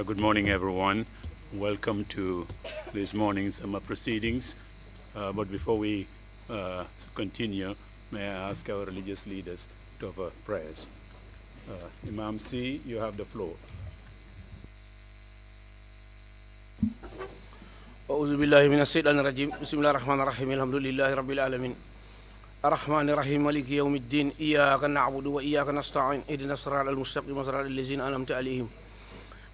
Good morning, everyone. Welcome to this morning's summer proceedings. But before we continue, may I ask our religious leaders to offer prayers. Imam C, you have the floor. أعوذ بالله من الشيطان الرجيم بسم الله الرحمن الرحيم الحمد لله رب العالمين الرحمن الرحيم مالك يوم الدين إياك نعبد وإياك نستعين اهدنا الصراط المستقيم صراط الذين أنعمت عليهم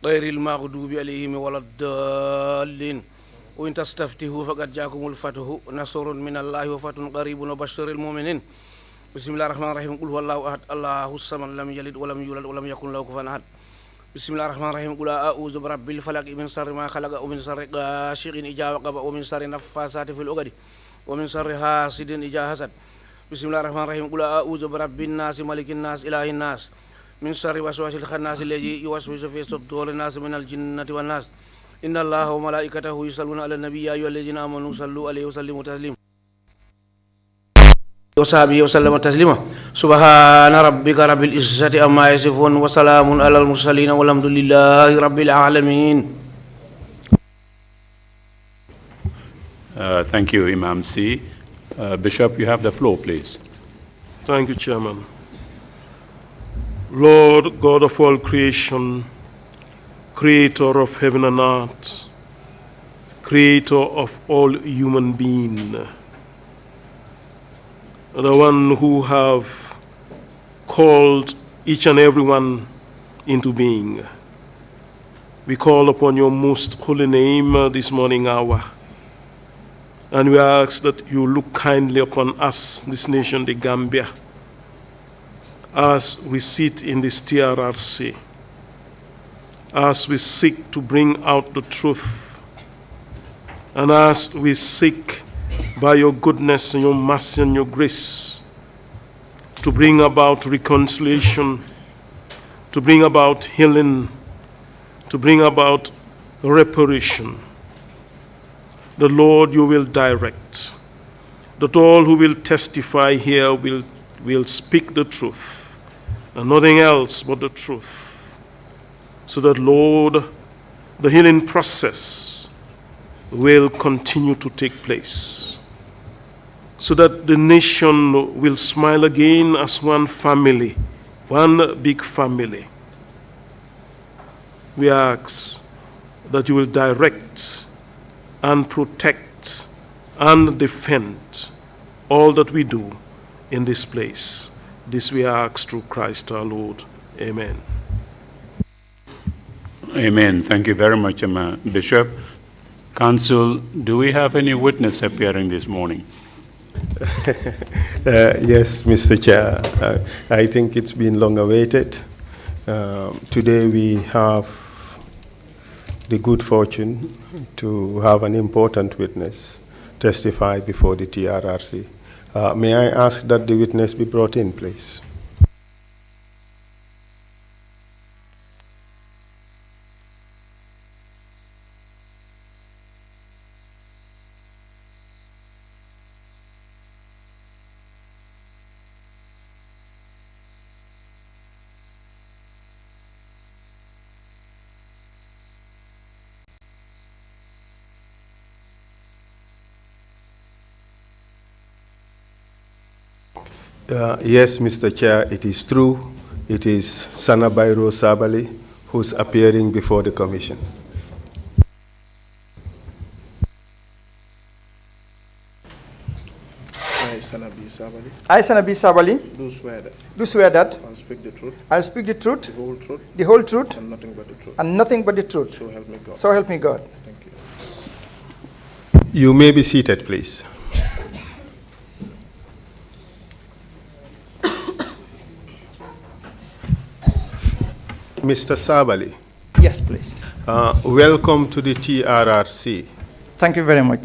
غير المغضوب عليهم ولا الضالين وإن تستفتحوا فقد جاءكم الفتح نصر من الله وفتح قريب وبشر المؤمنين بسم الله الرحمن الرحيم قل هو الله أحد الله الصمد لم يلد ولم يولد ولم يكن له كفوا أحد بسم الله الرحمن الرحيم قل أعوذ برب الفلق من شر ما خلق ومن شر غاسق إذا وقب ومن شر النفاثات في العقد ومن شر حاسد إذا حسد بسم الله الرحمن الرحيم قل أعوذ برب الناس ملك الناس إله الناس من شر وسواس الخناس الذي يوسوس في صدور الناس من الجنة والناس إن الله وملائكته يصلون على النبي يا أيها الذين آمنوا صلوا عليه وسلموا تسليما وصحبه وسلم تسليما سبحان ربك رب العزة عما يصفون وسلام على المرسلين والحمد لله رب العالمين. Thank you, Imam C. Bishop, you have the floor, please. Thank you, Chairman. Lord God of all creation, creator of heaven and earth, creator of all human beings, the one who have called each and every one into being. We call upon your most holy name this morning hour, and we ask that you look kindly upon us, this nation, the Gambia, as we sit in this TRRC, as we seek to bring out the truth, and as we seek by your goodness and your mercy and your grace to bring about reconciliation, to bring about healing, to bring about reparation. The Lord you will direct, that all who will testify here will speak the truth, and nothing else but the truth, so that, Lord, the healing process will continue to take place, so that the nation will smile again as one family, one big family. We ask that you will direct and protect and defend all that we do in this place. This we ask through Christ our Lord. Amen. Amen. Thank you very much, Bishop. Council, do we have any witness appearing this morning? Yes, Mr. Chair. I think it's been long awaited. Today we have the good fortune to have an important witness testify before the TRRC. May I ask that the witness be brought in, please? Yes, Mr. Chair, it is true. It is Bairo Sabally who's appearing before the Commission. I, Sanabi Sabally, I, Sanabi Sabally, do swear that do swear that I'll speak the truth, I'll speak the truth, the whole truth, and nothing but the truth. So help me God. So help me God. Thank you. You may be seated, please. Mr. Sabally, Yes, please. welcome to the TRRC. Thank you very much.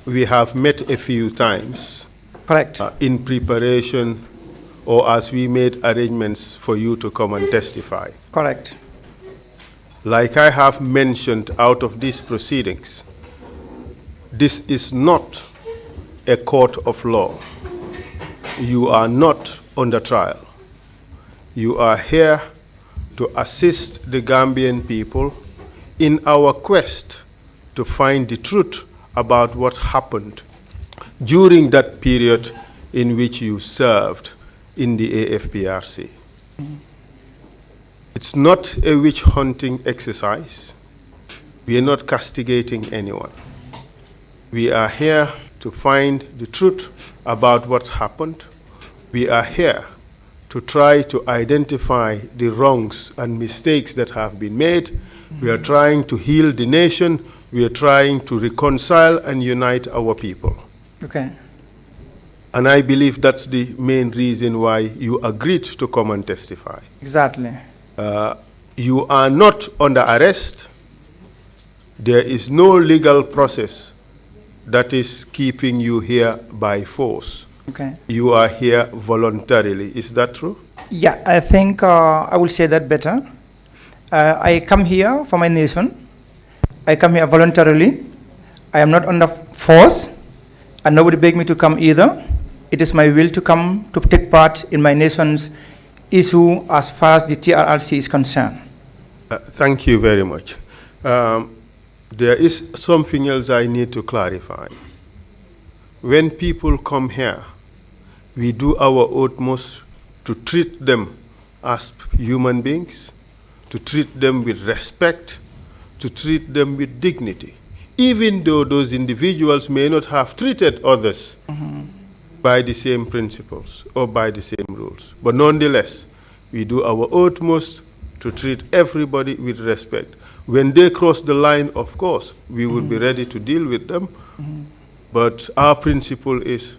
We have met a few times Correct. in preparation or as we made arrangements for you to come and testify. Correct. Like I have mentioned out of these proceedings, this is not a court of law. You are not under trial. You are here to assist the Gambian people in our quest to find the truth about what happened during that period in which you served in the AFPRC. It's not a witch hunting exercise. We are not castigating anyone. We are here to find the truth about what happened. We are here to try to identify the wrongs and mistakes that have been made. We are trying to heal the nation. We are trying to reconcile and unite our people. Okay. And I believe that's the main reason why you agreed to come and testify. Exactly. You are not under arrest. There is no legal process that is keeping you here by force. Okay. You are here voluntarily. Is that true? Yeah, I think I will say that better. I come here for my nation. I come here voluntarily. I am not under force, and nobody begged me to come either. It is my will to come to take part in my nation's issue as far as the TRRC is concerned. Thank you very much. There is something else I need to clarify. When people come here, we do our utmost to treat them as human beings, to treat them with respect, to treat them with dignity, even though those individuals may not have treated others by the same principles or by the same rules. But nonetheless, we do our utmost to treat everybody with respect. When they cross the line, of course, we will be ready to deal with them. But our principle is,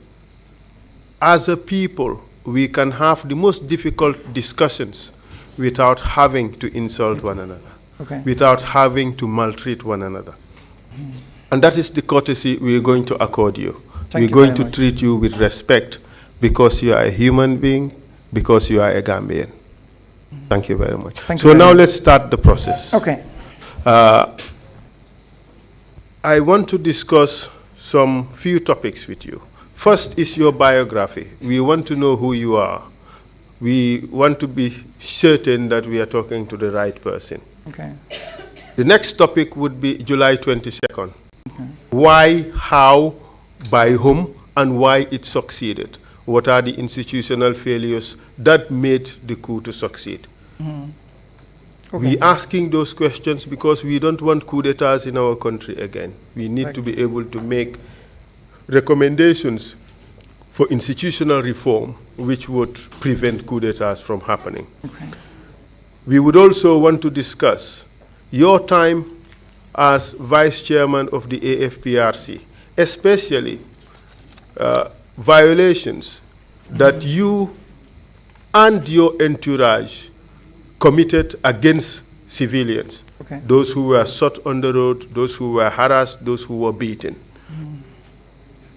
as a people, we can have the most difficult discussions without having to insult one another, without having to maltreat one another. And that is the courtesy we are going to accord you. We're going to treat you with respect because you are a human being, because you are a Gambian. Thank you very much. So now let's start the process. Okay. I want to discuss some few topics with you. First is your biography. We want to know who you are. We want to be certain that we are talking to the right person. Okay. The next topic would be July 22nd. Why, how, by whom, and why it succeeded. What are the institutional failures that made the coup to succeed? We're asking those questions because we don't want coup d'etats in our country again. We need to be able to make recommendations for institutional reform which would prevent coup d'etats from happening. We would also want to discuss your time as vice chairman of the AFPRC, especially violations that you and your entourage committed against civilians, those who were shot on the road, those who were harassed, those who were beaten.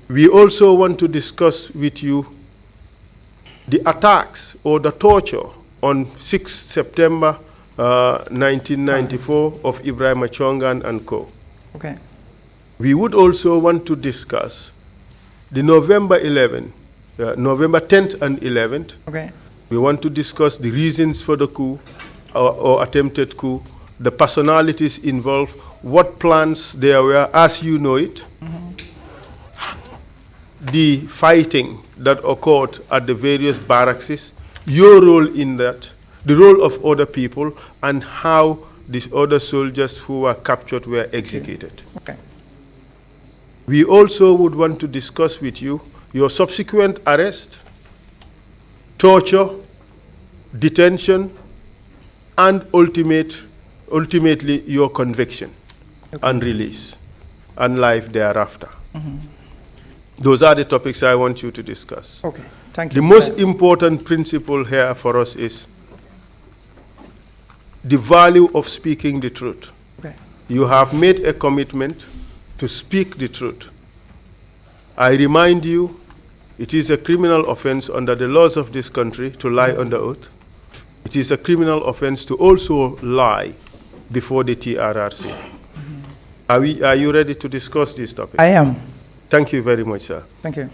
We also want to discuss with you the attacks or the torture on 6 September 1994 of Ibrahim Chongan and co. We would also want to discuss the November 10th and 11th. We want to discuss the reasons for the coup or attempted coup, the personalities involved, what plans there were as you know it, the fighting that occurred at the various barracks, your role in that, the role of other people, and how these other soldiers who were captured were executed. We also would want to discuss with you your subsequent arrest, torture, detention, and ultimately your conviction and release and life thereafter. Those are the topics I want you to discuss. Thank you. The most important principle here for us is the value of speaking the truth. You have made a commitment to speak the truth. I remind you, it is a criminal offense under the laws of this country to lie under oath. It is a criminal offense to also lie before the TRRC. Are you ready to discuss this topic? I am. Thank you very much, sir. Thank you.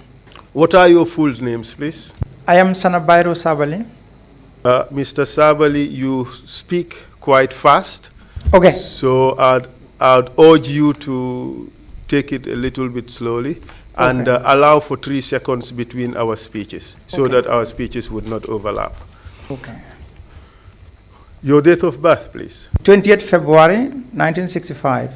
What are your full names, please? I am bairo Sabally. Mr. Sabally, you speak quite fast. Okay. So I'd urge you to take it a little bit slowly and Okay. allow for 3 seconds between our speeches so Okay. that our speeches would not overlap. Okay. Your date of birth, please. 20th February 1965.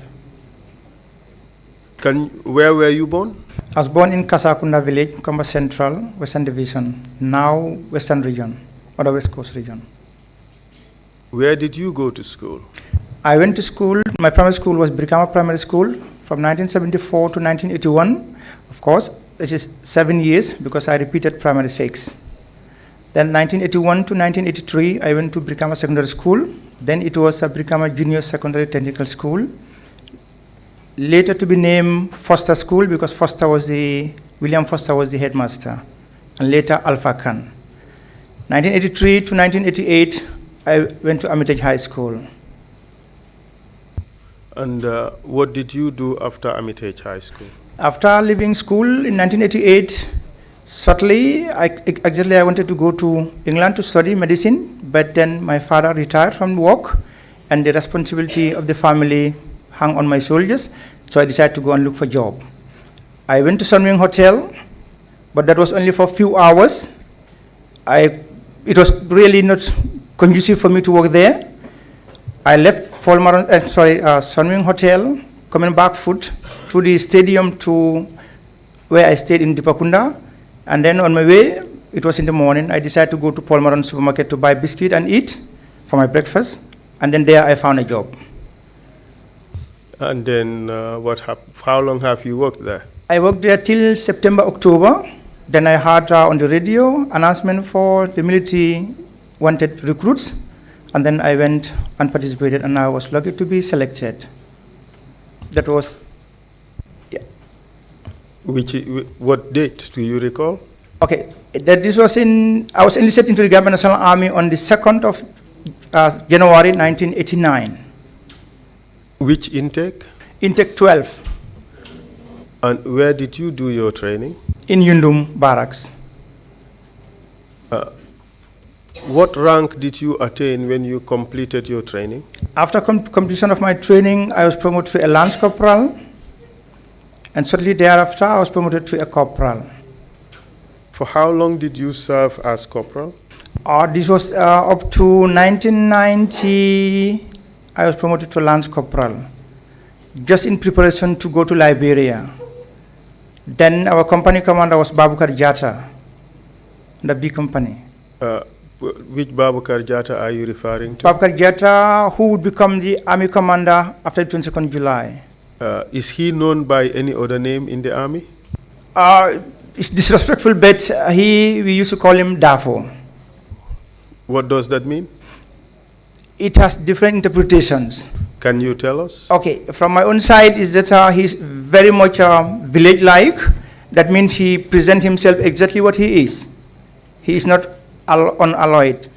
Where were you born? I was born in Kasakunda village, Komba Central, Western Division, now Western Region, or the West Coast Region. Where did you go to school? I went to school, my primary school was Brikama Primary School from 1974 to 1981. Of course, this is 7 years because I repeated primary 6. Then 1981 to 1983, I went to Brikama Secondary School. Then it was a Brikama Junior Secondary Technical School. Later to be named Foster School because William Foster was the headmaster. And later Alpha Khan. 1983 to 1988, I went to Armitage High School. And what did you do after Armitage High School? After leaving school in 1988, shortly, I wanted to go to England to study medicine, but then my father retired from work, and the responsibility of the family hung on my shoulders, so I decided to go and look for a job. I went to Sunwing Hotel, but that was only for a few hours. It was really not conducive for me to work there. I left Sunwing Hotel, coming back foot through the stadium to where I stayed in Dipakunda. And then on my way, it was in the morning, I decided to go to Paul Maron supermarket to buy biscuit and eat for my breakfast. And then there I found a job. And then how long have you worked there? I worked there till September, October. Then I heard on the radio announcement for the military wanted recruits. And then I went and participated, and I was lucky to be selected. That was, yeah. What date do you recall? Okay, this was I was enlisted into the Gambia National Army on the 2nd of January 1989. Which intake? Intake 12. And where did you do your training? In Yundum Barracks. What rank did you attain when you completed your training? After completion of my training, I was promoted to a Lance Corporal, and shortly thereafter, I was promoted to a Corporal. For how long did you serve as Corporal? This was up to 1990. I was promoted to Lance Corporal, just in preparation to go to Liberia. Then our company commander was Babukar Jata, the B company. Which Babukar Jata are you referring to? Babukar Jata, who would become the army commander after 22nd July. Is he known by any other name in the army? It's disrespectful, but we used to call him Dafo. What does that mean? It has different interpretations. Can you tell us? Okay, from my own side is that he's very much village-like. That means he presents himself exactly what he is. He is not unalloyed.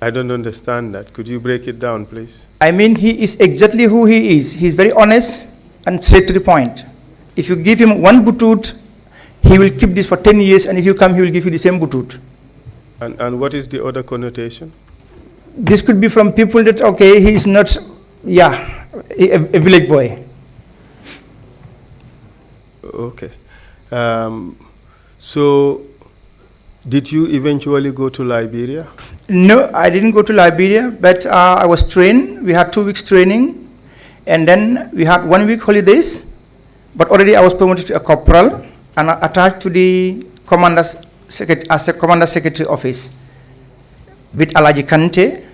I don't understand that. Could you break it down, please? I mean, he is exactly who he is. He's very honest and straight to the point. If you give him one butut, he will keep this for 10 years, and if you come, he will give you the same butut. And what is the other connotation? This could be from people that, okay, he is not, a village boy. Okay. So, did you eventually go to Liberia? No, I didn't go to Liberia, but I was trained. We had 2 weeks training, and then we had 1 week holidays. But already I was promoted to a corporal and attached to the commander's as a commander secretary office with Alaji Kante.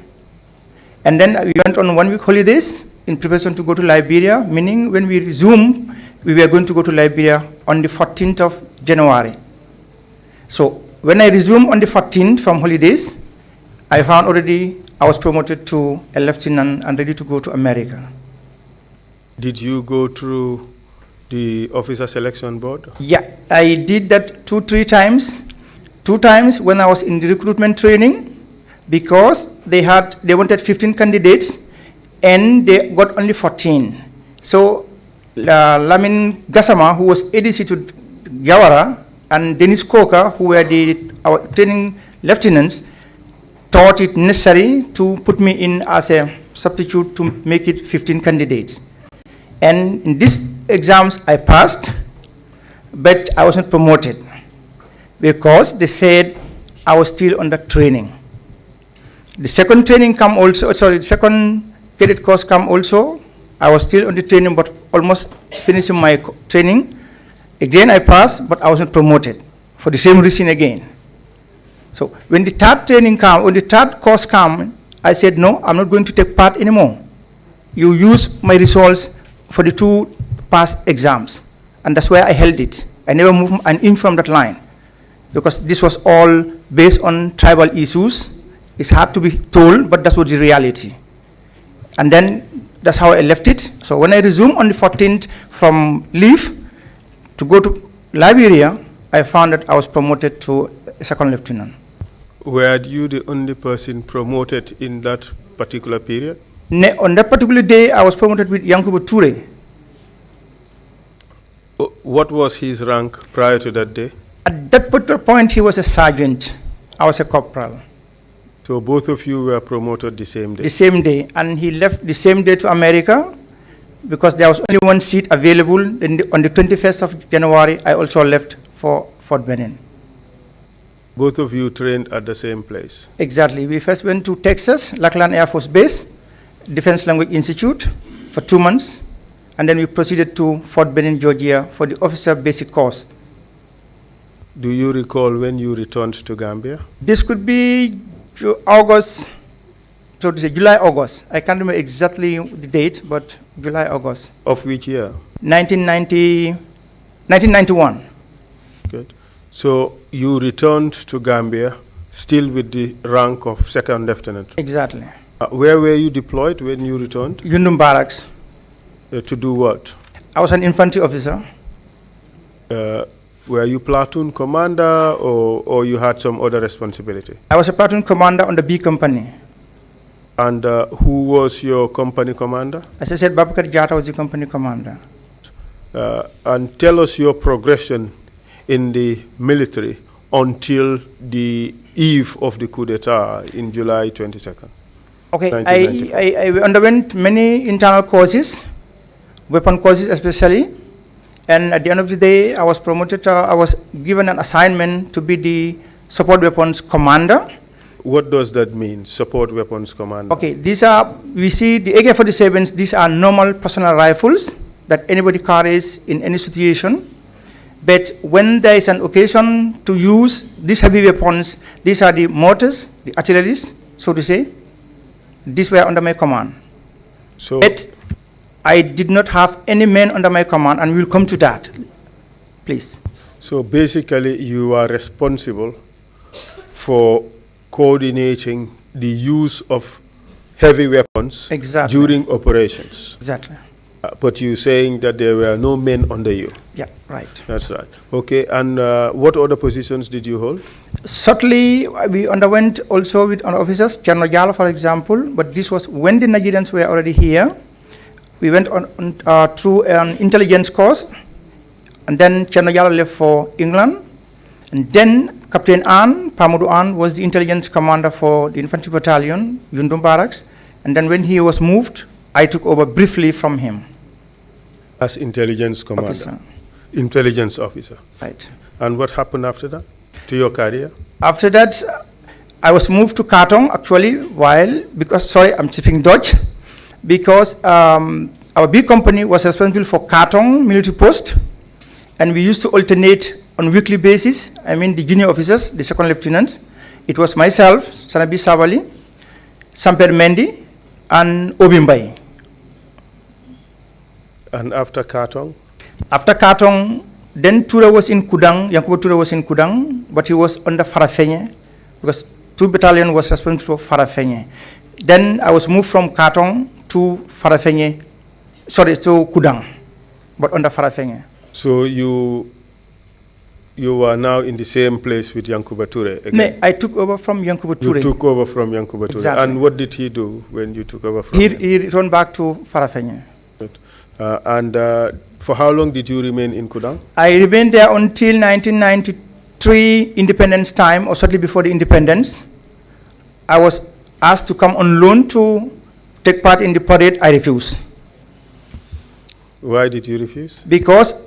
And then we went on 1 week holidays in preparation to go to Liberia, meaning when we resumed, we were going to go to Liberia on the 14th of January. So when I resumed on the 14th from holidays, I found already I was promoted to a lieutenant and ready to go to America. Did you go through the officer selection board? Yeah, I did that 2-3 times. 2 times when I was in the recruitment training, because they wanted 15 candidates and they got only 14. So Lamin Gassama, who was ADC to Gawara, and Dennis Coker, who were our training lieutenants, thought it necessary to put me in as a substitute to make it 15 candidates. And in these exams, I passed, but I wasn't promoted because they said I was still under training. The second training come also, sorry, the second cadet course come also. I was still on the training, but almost finishing my training. Again, I passed, but I wasn't promoted for the same reason again. So when the third training come, when the third course come, I said, no, I'm not going to take part anymore. You use my results for the 2 past exams. And that's where I held it. I never moved an inch from that line because this was all based on tribal issues. It's hard to be told, but that was the reality. And then that's how I left it. So when I resumed on the 14th from leave to go to Liberia, I found that I was promoted to a second lieutenant. Were you the only person promoted in that particular period? On that particular day, I was promoted with Yankubu Toure. What was his rank prior to that day? At that particular point, he was a sergeant. I was a corporal. So both of you were promoted the same day? The same day. And he left the same day to America because there was only one seat available. On the 21st of January, I also left for Fort Benning. Both of you trained at the same place? Exactly. We first went to Texas, Lackland Air Force Base, Defense Language Institute for 2 months. And then we proceeded to Fort Benning, Georgia for the officer basic course. Do you recall when you returned to Gambia? This could be August, so to say July, August. I can't remember exactly the date, but July, August. Of which year? 1991. Good. So you returned to Gambia still with the rank of second lieutenant? Exactly. Where were you deployed when you returned? Yundum Barracks. To do what? I was an infantry officer. Were you platoon commander or you had some other responsibility? I was a platoon commander on the B company. And who was your company commander? As I said, Babakar Jata was the company commander. And tell us your progression in the military until the eve of the coup d'etat in July 22nd. Okay, I underwent many internal courses, weapon courses especially. And at the end of the day, I was promoted, I was given an assignment to be the support weapons commander. What does that mean, support weapons commander? Okay, these are, we see the AK-47s, these are normal personal rifles that anybody carries in any situation. But when there is an occasion to use these heavy weapons, these are the mortars, the artillery, so to say. These were under my command. So but I did not have any men under my command, and we'll come to that, please. So basically, you are responsible for coordinating the use of heavy weapons during operations. Exactly. But you're saying that there were no men under you. Yeah, right. That's right. Okay, and what other positions did you hold? Certainly, we underwent also with our officers, General Jala, for example, but this was when the Nigerians were already here. We went on through an intelligence course, and then General Jala left for England, and then Captain Ann, Pamudu Ann, was the intelligence commander for the infantry battalion, Yundum Barracks, and then when he was moved, I took over briefly from him. As intelligence commander? Officer. Intelligence officer. Right. And what happened after that to your career? After that, I was moved to Katong, actually, because I'm speaking Dutch, because our big company was responsible for Katong military post, and we used to alternate on weekly basis. I mean, the junior officers, the second lieutenants. It was myself, Sanabi Sabally, Samper Mendy, and Obimbai. And after Katong? After Katong, then Tura was in Kudang, Yankubu Tura was in Kudang, but he was under Farafenye, because 2 battalion was responsible for Farafenye. Then I was moved from Katong to Farafenye, to Kudang, but under Farafenye. So you are now in the same place with Yankuba Toure again? No, I took over from Yankuba Toure. You took over from Yankuba Toure. Exactly. And what did he do when you took over from him? He returned back to Farafenye. And for how long did you remain in Kudang? I remained there until 1993 independence time, or certainly before the independence. I was asked to come on loan to take part in the parade, I refused. Why did you refuse? Because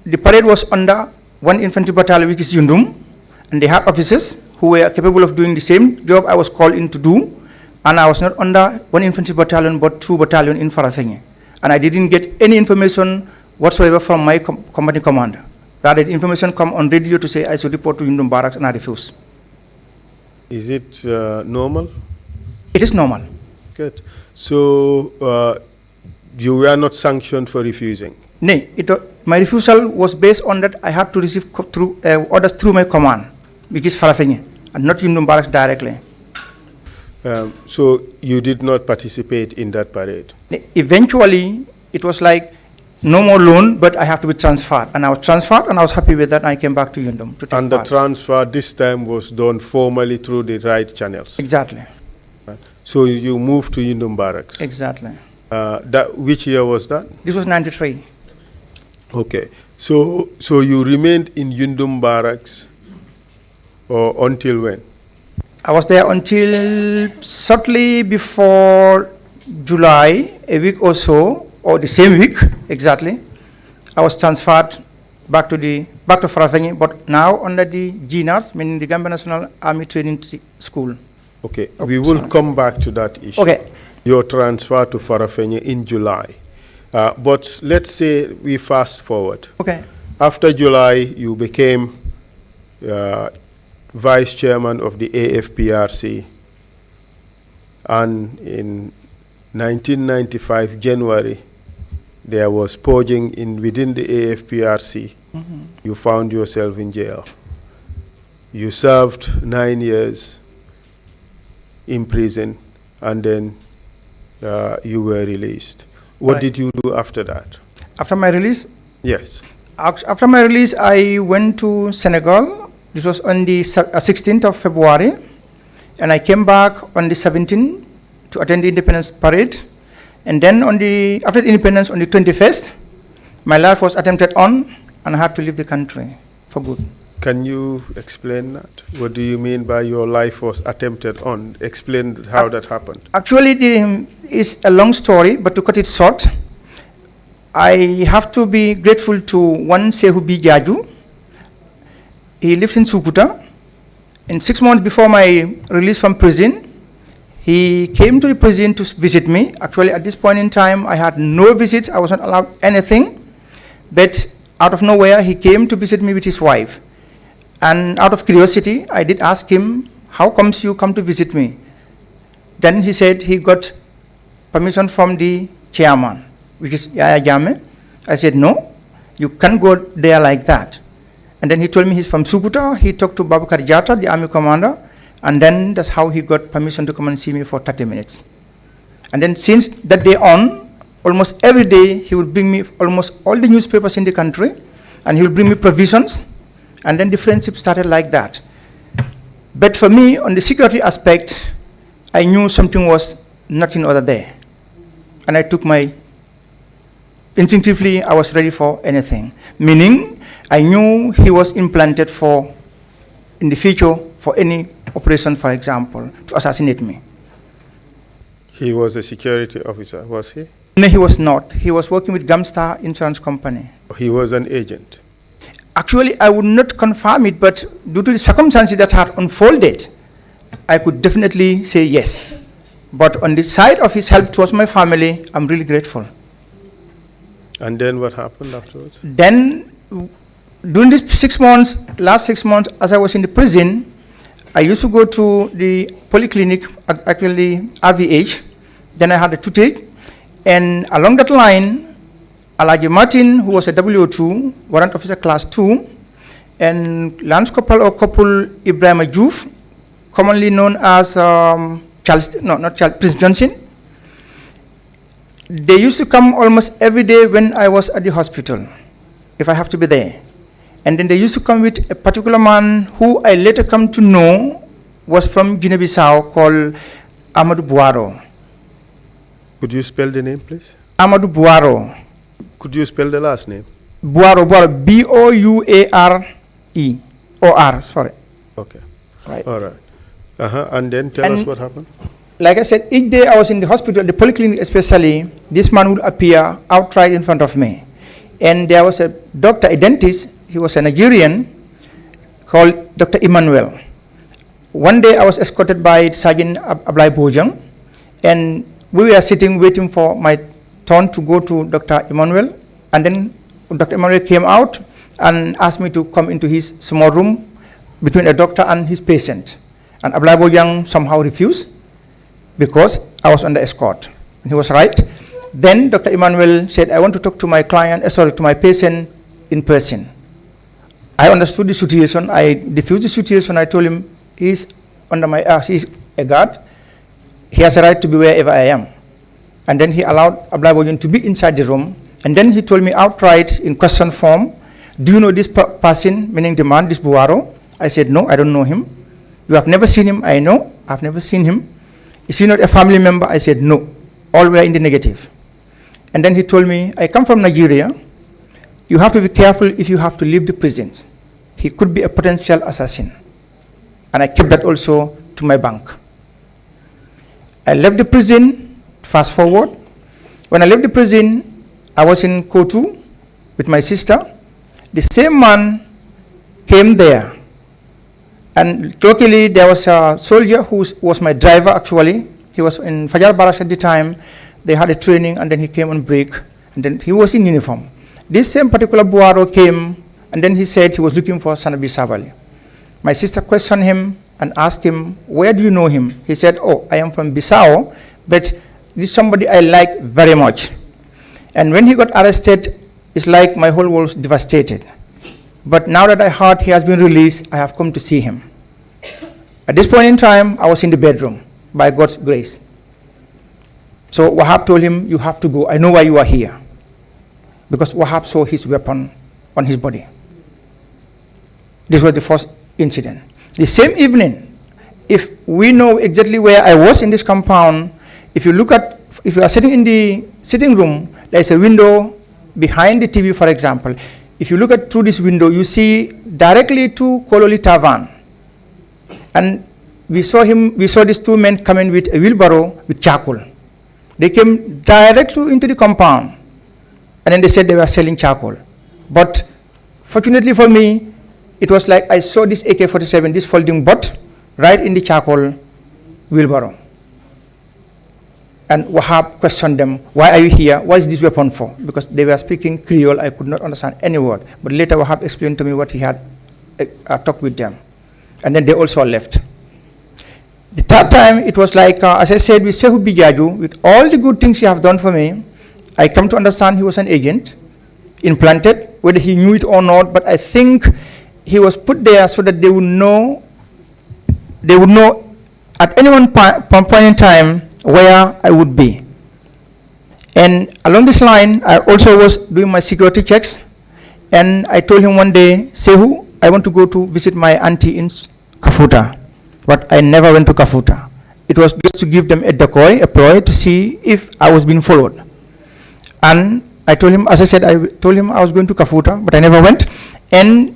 the parade was under 1 infantry battalion, which is Yundum, and they had officers who were capable of doing the same job I was called in to do, and I was not under 1 infantry battalion but 2 battalion in Farafenni. And I didn't get any information whatsoever from my company commander. Rather, the information come on radio to say I should report to Yundum Barracks, and I refused. Is it normal? It is normal. Good. So you were not sanctioned for refusing? Nay, my refusal was based on that I had to receive orders through my command, which is Farafenni, and not Yundum Barracks directly. So you did not participate in that parade? Eventually, it was like no more loan, but I have to be transferred. And I was transferred, and I was happy with that, and I came back to Yundum to take And the part. transfer this time was done formally through the right channels? Exactly. So you moved to Yundum Barracks? Exactly. Which year was that? This was 93. Okay. So you remained in Yundum Barracks until when? I was there until shortly before July, a week or so, or the same week exactly. I was transferred back to Farafenni, but now under the GNARS, meaning the Gambia National Army Training School. Okay, we will come back to that issue. Okay. Your transfer to Farafenni in July. But let's say we fast forward. Okay. After July, you became vice chairman of the AFPRC. And in 1995, January, there was purging within the AFPRC. Mm-hmm. You found yourself in jail. You served 9 years in prison, and then you were released. What Right. did you do after that? After my release, Yes. After my release, I went to Senegal. This was on the 16th of February, and I came back on the 17th to attend the Independence Parade. And then after the Independence, on the 21st, my life was attempted on, and I had to leave the country for good. Can you explain that? What do you mean by your life was attempted on? Explain how that happened. Actually, it's a long story, but to cut it short, I have to be grateful to one Sehu Bijaju. He lives in Sukuta. And 6 months before my release from prison, he came to the prison to visit me. Actually, at this point in time, I had no visits. I was not allowed anything. But out of nowhere, he came to visit me with his wife. And out of curiosity, I did ask him, how comes you come to visit me? Then he said he got permission from the chairman, which is Yaya Jame. I said, no, you can't go there like that. And then he told me he's from Sukuta. He talked to Babakar Jata, the army commander, and then that's how he got permission to come and see me for 30 minutes. And then since that day on, almost every day, he would bring me almost all the newspapers in the country, and he would bring me provisions, and then the friendship started like that. But for me, on the security aspect, I knew something was not in order there. And I took instinctively, I was ready for anything. Meaning, I knew he was implanted in the future, for any operation, for example, to assassinate me. He was a security officer, was he? No, he was not. He was working with Gamstar Insurance Company. He was an agent. Actually, I would not confirm it, but due to the circumstances that had unfolded, I could definitely say yes. But on the side of his help towards my family, I'm really grateful. And then what happened afterwards? Then, during these last 6 months, as I was in the prison, I used to go to the polyclinic, actually RVH. Then I had a toothache. And along that line, Alaji Martin, who was a WO2, Warrant Officer Class 2, and Lance Corporal or Corporal Ibrahim Ajouf, commonly known as Prince Johnson. They used to come almost every day when I was at the hospital, if I have to be there. And then they used to come with a particular man who I later come to know was from Guinea-Bissau, called Amadou Buaro. Could you spell the name, please? Amadou Buaro. Could you spell the last name? Buaro, B-O-U-A-R-E. O-R, sorry. Okay. Right. All right. And then tell us what happened. like I said, each day I was in the hospital, the polyclinic especially, this man would appear outright in front of me. And there was a doctor, a dentist, he was a Nigerian, called Dr. Emmanuel. One day I was escorted by Sergeant Ablai Bojang, and we were sitting waiting for my turn to go to Dr. Emmanuel, and then Dr. Emmanuel came out and asked me to come into his small room between a doctor and his patient. And Ablai Bojang somehow refused because I was under escort. And he was right. Then Dr. Emmanuel said, I want to talk to my client, to my patient in person. I understood the situation. I diffused the situation. I told him, he's under my, he's a guard. He has a right to be wherever I am. And then he allowed Ablai Bojang to be inside the room. And then he told me outright in question form, do you know this person, meaning the man, this Buaro? I said, no, I don't know him. You have never seen him? I know, I've never seen him. Is he not a family member? I said, no. All were in the negative. And then he told me, I come from Nigeria. You have to be careful if you have to leave the prison. He could be a potential assassin. And I kept that also to my bank. I left the prison, fast forward. When I left the prison, I was in Kotu with my sister. The same man came there. And luckily, there was a soldier who was my driver, actually. He was in Fajar Barash at the time. They had a training, and then he came on break. And then he was in uniform. This same particular Buaro came, and then he said he was looking for Sanabi Sabally. My sister questioned him and asked him, where do you know him? He said, oh, I am from Bissau, but this is somebody I like very much. And when he got arrested, it's like my whole world was devastated. But now that I heard he has been released, I have come to see him. At this point in time, I was in the bedroom, by God's grace. So Wahab told him, you have to go. I know why you are here. Because Wahab saw his weapon on his body. This was the first incident. The same evening, if we know exactly where I was in this compound, if you are sitting in the sitting room, there is a window behind the TV, for example. If you look at through this window, you see directly to Kololi Tavan. And we saw these two men coming with a wheelbarrow with charcoal. They came directly into the compound. And then they said they were selling charcoal. But fortunately for me, it was like I saw this AK-47, this folding butt, right in the charcoal wheelbarrow. And Wahab questioned them, why are you here? What is this weapon for? Because they were speaking Creole, I could not understand any word. But later Wahab explained to me what he had talked with them. And then they also left. The third time, it was like, as I said, with Sehu Bijaju, with all the good things he have done for me, I come to understand he was an agent, implanted, whether he knew it or not, but I think he was put there so that they would know at any one point in time where I would be. And along this line, I also was doing my security checks, and I told him one day, Sehu, I want to go to visit my auntie in Kafuta. But I never went to Kafuta. It was just to give them a decoy, a ploy, to see if I was being followed. And I told him, as I said, I told him I was going to Kafuta, but I never went. And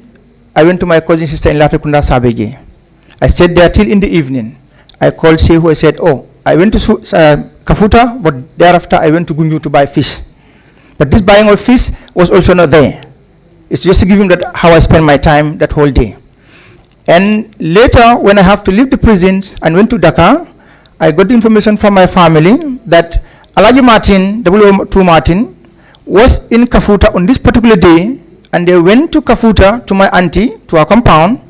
I went to my cousin sister in Latrikunda Sabeji. I stayed there till in the evening. I called Sehu, I said, oh, I went to Kafuta, but thereafter I went to Gunju to buy fish. But this buying of fish was also not there. It's just to give him that how I spend my time that whole day. And later, when I have to leave the prisons and went to Dakar, I got the information from my family that Alaji Martin, W2 Martin, was in Kafuta on this particular day, and they went to Kafuta to my auntie, to our compound,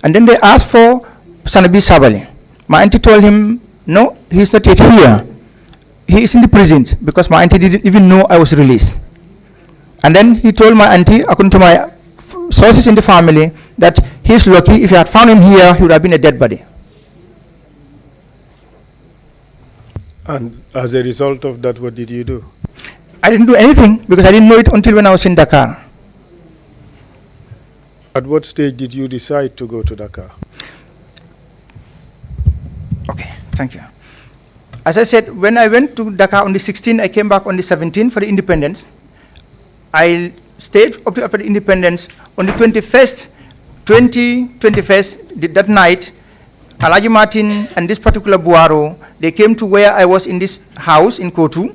and then they asked for Sanabi Sabally. My auntie told him, no, he's not yet here. He is in the prisons, because my auntie didn't even know I was released. And then he told my auntie, according to my sources in the family, that he's lucky. If you had found him here, he would have been a dead body. And as a result of that, what did you do? I didn't do anything because I didn't know it until when I was in Dakar. At what stage did you decide to go to Dakar? Okay, thank you. As I said, when I went to Dakar on the 16th, I came back on the 17th for the independence. I stayed up to after the independence. On the 21st, that night, Alaji Martin and this particular Buaro, they came to where I was in this house in Kotu.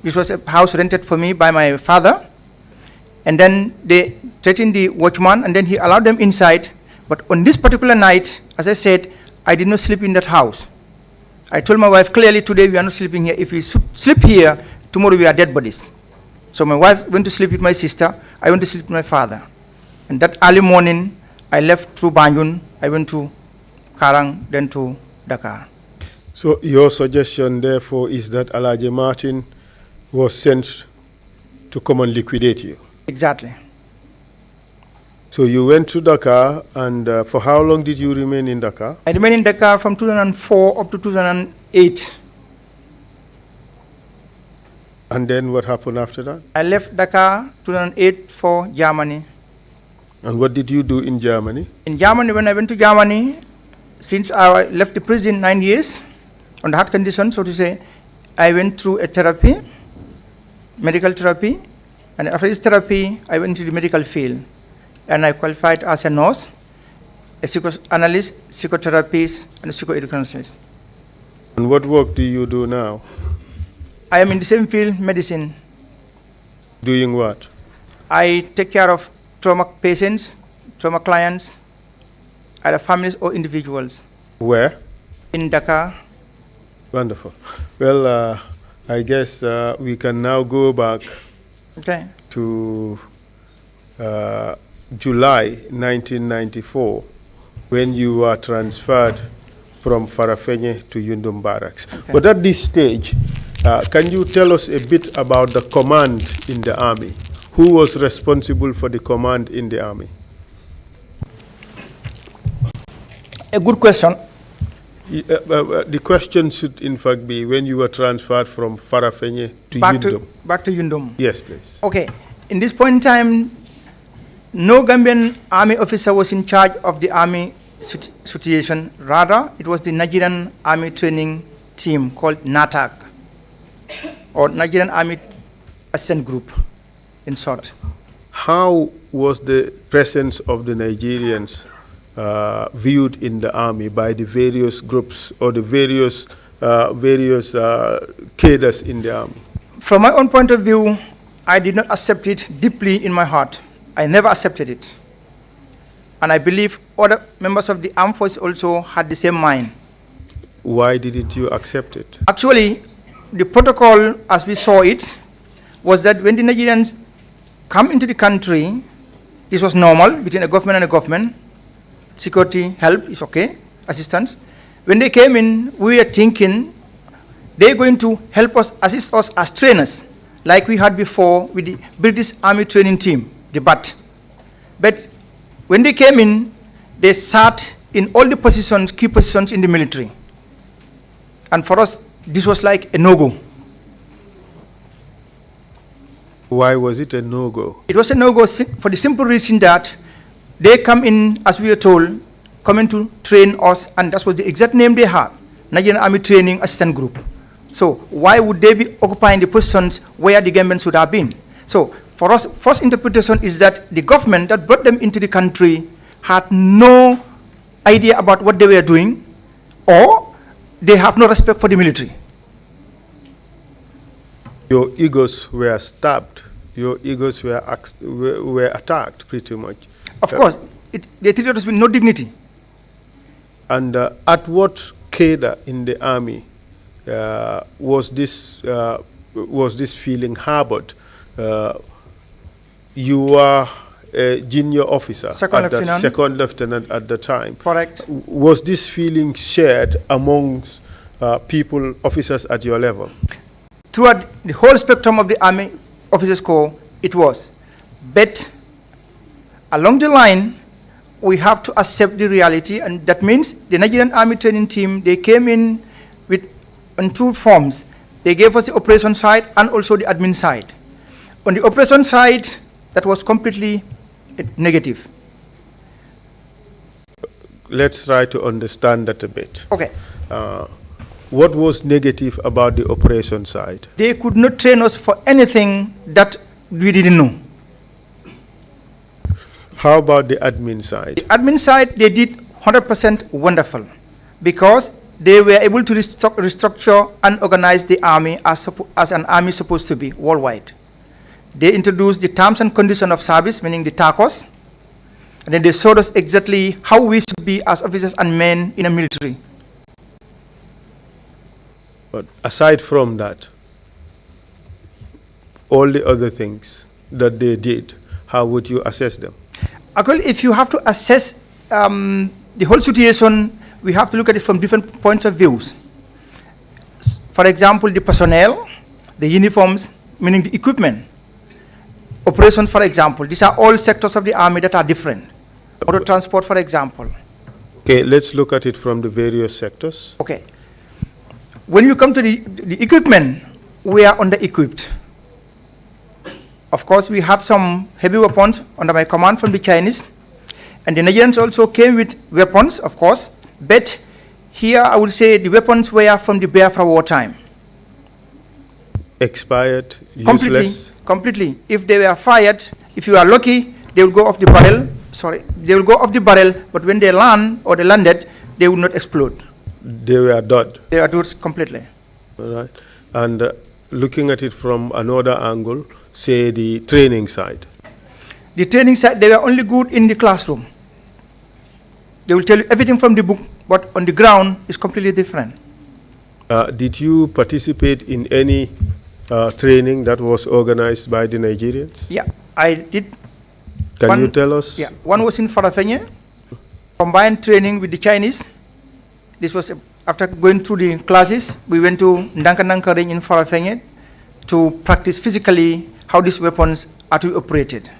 This was a house rented for me by my father. And then they threatened the watchman, and then he allowed them inside. But on this particular night, as I said, I did not sleep in that house. I told my wife clearly, today we are not sleeping here. If we sleep here, tomorrow we are dead bodies. So my wife went to sleep with my sister. I went to sleep with my father. And that early morning, I left through Banjul. I went to Karang, then to Dakar. So your suggestion, therefore, is that Alaji Martin was sent to come and liquidate you? Exactly. So you went to Dakar, and for how long did you remain in Dakar? I remained in Dakar from 2004 up to 2008. And then what happened after that? I left Dakar 2008 for Germany. And what did you do in Germany? In Germany, when I went to Germany, since I left the prison 9 years on the heart condition, so to say, I went through a therapy, medical therapy, and after this therapy, I went into the medical field, and I qualified as a nurse, a psychoanalyst, psychotherapist, and a psychoeducationist. And what work do you do now? I am in the same field, medicine. Doing what? I take care of trauma patients, trauma clients, either families or individuals. Where? In Dakar. Wonderful. Well, I guess we can now go back to July 1994, when you were transferred from Farafenye to Yundum Barracks. Okay. But at this stage, can you tell us a bit about the command in the army? Who was responsible for the command in the army? A good question. The question should in fact be when you were transferred from Farafenye to Yundum. Back to Yundum. Yes, please. Okay. In this point in time, no Gambian army officer was in charge of the army situation. Rather, it was the Nigerian Army Training Team called NATAG, or Nigerian Army Assistant Group, in short. How was the presence of the Nigerians viewed in the army by the various groups or the various cadres in the army? From my own point of view, I did not accept it deeply in my heart. I never accepted it. And I believe other members of the armed forces also had the same mind. Why didn't you accept it? Actually, the protocol as we saw it was that when the Nigerians come into the country, this was normal between a government and a government. Security help is okay, assistance. When they came in, we were thinking they're going to help us, assist us as trainers, like we had before with the British Army Training Team, the BAT. But when they came in, they sat in all the positions, key positions in the military. And for us, this was like a no-go. Why was it a no-go? It was a no-go for the simple reason that they come in, as we were told, coming to train us, and that was the exact name they had, Nigerian Army Training Assistant Group. So why would they be occupying the positions where the Gambians should have been? So for us, first interpretation is that the government that brought them into the country had no idea about what they were doing, or they have no respect for the military. Your egos were stabbed. Your egos were attacked, pretty much. Of course, they treated us with no dignity. And at what cadre in the army was this feeling harbored? You were a junior officer, second lieutenant at the time. Correct. Was this feeling shared amongst people, officers at your level? Throughout the whole spectrum of the Army Officers Corps, it was. But along the line, we have to accept the reality, and that means the Nigerian Army Training Team, they came in on two forms. They gave us the operation side and also the admin side. On the operation side, that was completely negative. Let's try to understand that a bit. Okay. What was negative about the operation side? They could not train us for anything that we didn't know. How about the admin side? The admin side, they did 100% wonderful. because they were able to restructure and organize the army as an army supposed to be worldwide. They introduced the terms and conditions of service, meaning the TACOS, and then they showed us exactly how we should be as officers and men in a military. But aside from that, all the other things that they did, how would you assess them? Actually, if you have to assess the whole situation, we have to look at it from different points of views. For example, the personnel, the uniforms, meaning the equipment, operations, for example. These are all sectors of the army that are different. Auto transport, for example. Okay, let's look at it from the various sectors. Okay. When you come to the equipment, we are under-equipped. Of course, we had some heavy weapons under my command from the Chinese, and the Nigerians also came with weapons, of course, but here I would say the weapons were from the Biafra wartime. Expired, useless? Completely. If they were fired, if you are lucky, they will go off the barrel. They will go off the barrel, but when they land or they landed, they will not explode. They were dead? They are dead completely. All right. And looking at it from another angle, say the training side. The training side, they were only good in the classroom. They will tell you everything from the book, but on the ground is completely different. Did you participate in any training that was organized by the Nigerians? Yeah, I did. Can you tell us? Yeah, one was in Farafenye, combined training with the Chinese. This was after going through the classes. We went to Ndankananka range in Farafenye to practice physically how these weapons are to be operated.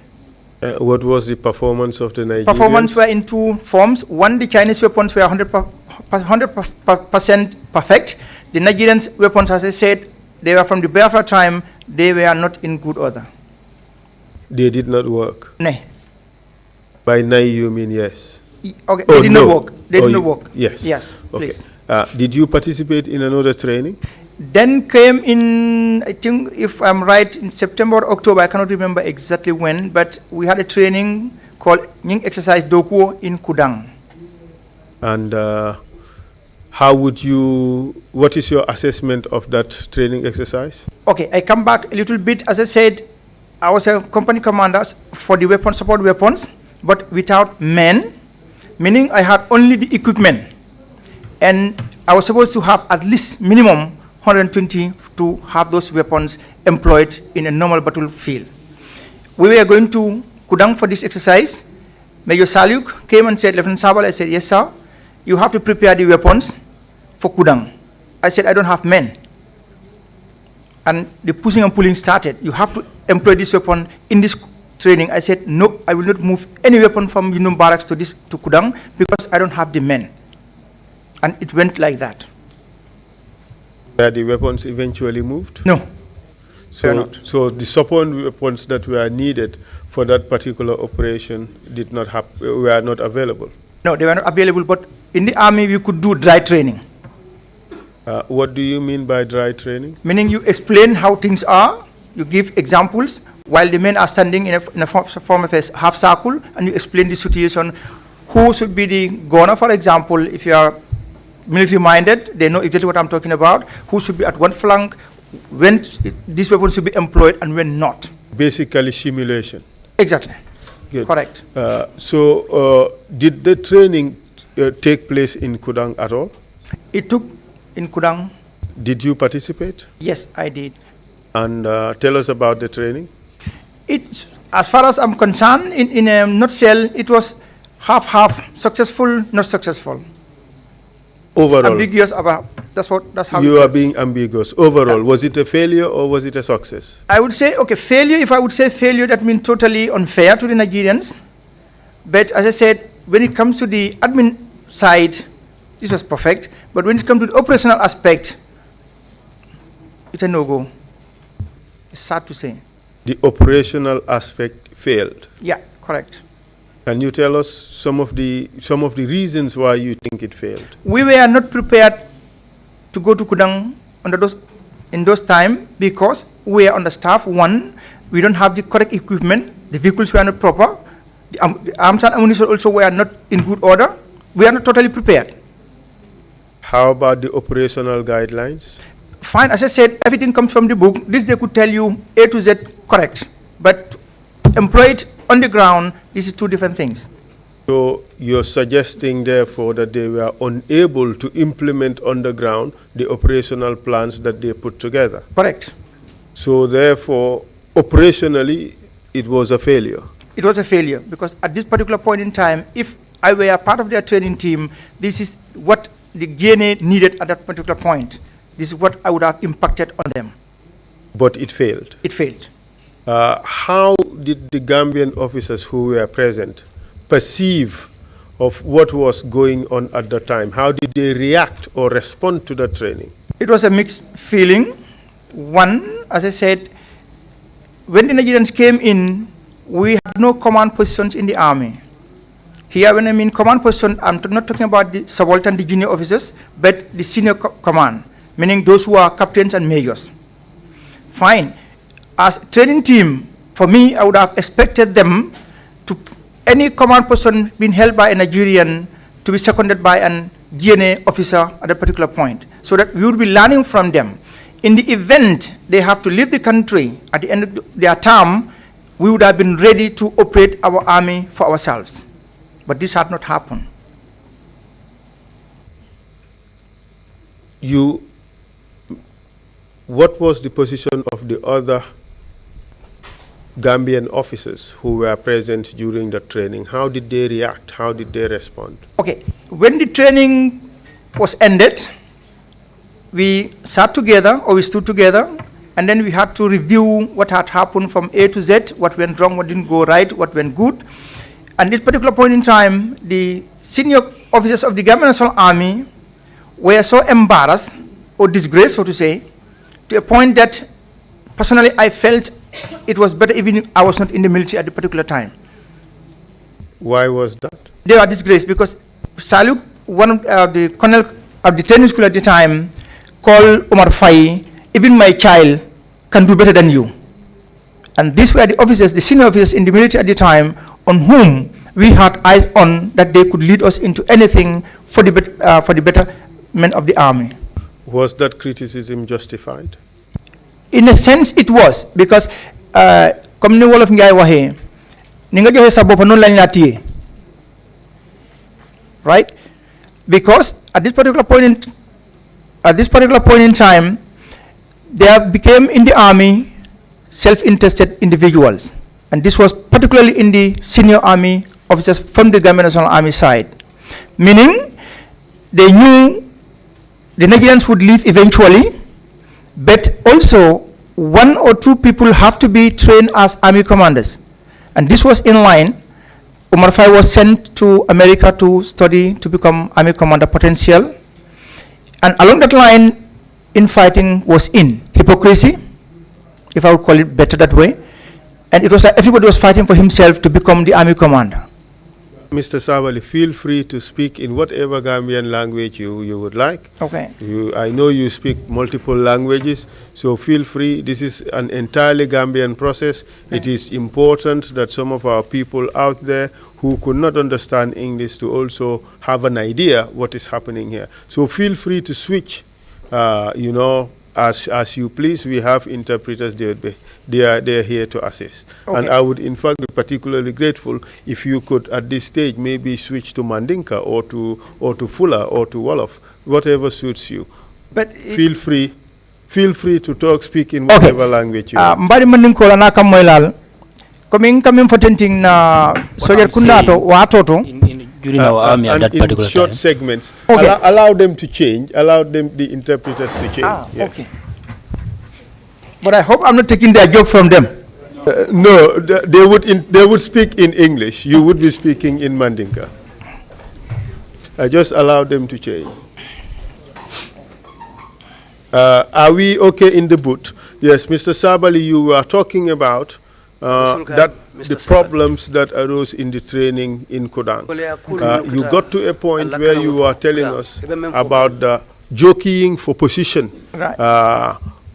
What was the performance of the Nigerians? Performance were in two forms. One, the Chinese weapons were 100% perfect. The Nigerians weapons, as I said, they were from the Biafra time. They were not in good order. They did not work? No. By nay, you mean yes? Okay, they did not work. They did not work. Yes. Yes, Okay. please. Did you participate in another training? Then came in, I think, if I'm right, in September or October, I cannot remember exactly when, but we had a training called Nying Exercise Dokuo in Kudang. And what is your assessment of that training exercise? Okay, I come back a little bit. As I said, I was a company commander for the weapon support weapons, but without men, meaning I had only the equipment. And I was supposed to have at least minimum 120 to have those weapons employed in a normal battlefield. We were going to Kudang for this exercise. Major Saluk came and said, Lieutenant Sabally, I said, yes, sir, you have to prepare the weapons for Kudang. I said, I don't have men. And the pushing and pulling started. You have to employ this weapon in this training. I said, no, I will not move any weapon from Yunum Barracks to Kudang because I don't have the men. And it went like that. Were the weapons eventually moved? No. So the support weapons that were needed for that particular operation were not available? No, they were not available, but in the army we could do dry training. What do you mean by dry training? Meaning you explain how things are, you give examples while the men are standing in a form of a half circle, and you explain the situation. Who should be the gunner, for example, if you are military minded, they know exactly what I'm talking about. Who should be at one flank, when this weapon should be employed and when not. Basically simulation. Exactly. Good. Correct. Did the training take place in Kudang at all? It took in Kudang. Did you participate? Yes, I did. And tell us about the training. As far as I'm concerned, in a nutshell, it was half-half, successful, not successful. Overall, it's ambiguous about that's how you are being ambiguous. Overall, was it a failure or was it a success? I would say failure. If I would say failure, that means totally unfair to the Nigerians. But as I said, when it comes to the admin side, this was perfect. But when it comes to the operational aspect, it's a no-go. It's sad to say. The operational aspect failed. Yeah, correct. Can you tell us some of the reasons why you think it failed? We were not prepared to go to Kudang in those times because we are understaffed. One, we don't have the correct equipment. The vehicles were not proper. The arms and ammunition also were not in good order. We are not totally prepared. How about the operational guidelines? Fine, as I said, everything comes from the book. This they could tell you A to Z correct, but employed on the ground, this is two different things. So you're suggesting, therefore, that they were unable to implement on the ground the operational plans that they put together. Correct. So therefore, operationally, it was a failure. It was a failure because at this particular point in time, if I were a part of their training team, this is what the GNA needed at that particular point. This is what I would have impacted on them. But it failed. It failed. How did the Gambian officers who were present perceive of what was going on at the time? How did they react or respond to the training? It was a mixed feeling. One, as I said, when the Nigerians came in, we had no command positions in the army. Here, when I mean command position, I'm not talking about the subaltern, the junior officers, but the senior command, meaning those who are captains and majors. Fine. As a training team, for me, I would have expected them to, any command position being held by a Nigerian, to be seconded by an GNA officer at a particular point, so that we would be learning from them. In the event they have to leave the country at the end of their term, we would have been ready to operate our army for ourselves. But this had not happened. What was the position of the other Gambian officers who were present during the training? How did they react? How did they respond? Okay, when the training was ended, we sat together, or we stood together, and then we had to review what had happened from A to Z, what went wrong, what didn't go right, what went good. At this particular point in time, the senior officers of the Gambian National Army were so embarrassed, or disgraced, so to say, to a point that personally I felt it was better even if I was not in the military at the particular time. Why was that? They were disgraced because Saluk, one of the colonel of the training school at the time, called Omar Fai, even my child can do better than you. And these were the officers, the senior officers in the military at the time, on whom we had eyes on that they could lead us into anything for the betterment of the army. Was that criticism justified? In a sense, it was, because comme ni wolof ngay waxe ni nga joxe sa bop non lañ la tiyé, right? Because at this particular point in time, there became in the army self-interested individuals, and this was particularly in the senior army officers from the Gambian National Army side, meaning they knew the Nigerians would leave eventually, but also one or two people have to be trained as army commanders. And this was in line. Umar Fai was sent to America to study to become army commander potential. And along that line, infighting was in. Hypocrisy, if I would call it better that way. And it was like everybody was fighting for himself to become the army commander. Mr. Sabally, feel free to speak in whatever Gambian language you would like. Okay. I know you speak multiple languages, so feel free. This is an entirely Gambian process. Okay. It is important that some of our people out there who could not understand English to also have an idea what is happening here. So feel free to switch, as you please. We have interpreters, they're here to assist. Okay. And I would in fact be particularly grateful if you could at this stage maybe switch to Mandinka or to Fula or to Wolof, whatever suits you. But feel free to speak in whatever language you want. Mbari Mandinko na kamoilal coming for tenting na sojar kundato watoto during our army at that particular in short time. segments. Okay. Allow them to change. Allow them, the interpreters, to change. Yes. Okay. But I hope I'm not taking their job from them. No, they would speak in English. You would be speaking in Mandinka. I just allow them to change. Are we okay in the booth? Yes, Mr. Sabally, you were talking about the problems that arose in the training in Kodang. You got to a point where you were telling us about the jockeying for position, right,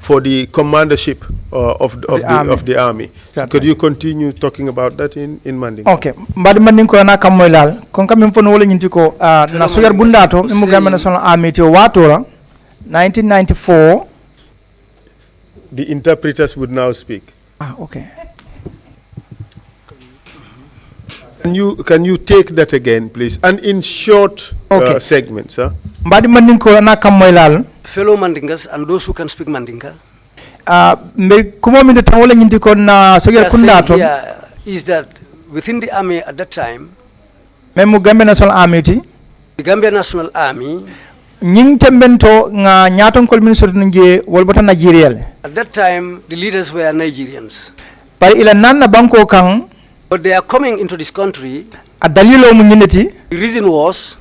for the commandership of the army. So could you continue talking about that in Mandinka? Okay. Mbadi Mandinka na kamoilal. Konka mimfono wole nyintiko na sojar bundato Gambian National Army to watora 1994. The interpreters would now speak. Okay. Can you take that again, please, and in short segments, huh? Mbadi Mandinka na kamoilal. Fellow Mandingas and those who can speak Mandinka. Is that within the army at that time, Gambian National Army, the Gambian National Army, at that time the leaders were Nigerians. But they are coming into this country. The reason was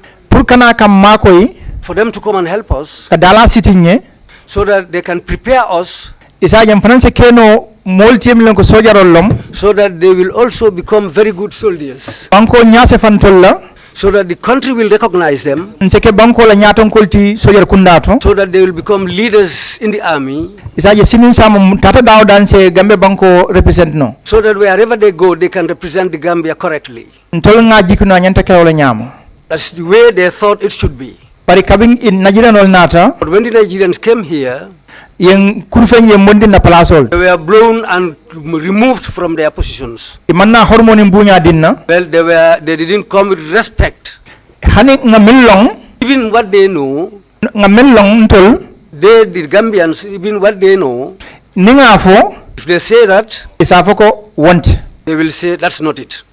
for them to come and help us, so that they can prepare us, so that they will also become very good soldiers, so that the country will recognize them, so that they will become leaders in the army, so that wherever they go they can represent the Gambia correctly. That's the way they thought it should be. But when the Nigerians came here, they were blown and removed from their positions. Well, they didn't come with respect. Even what they know, the Gambians, even what they know, if they say that, they will say that's not it.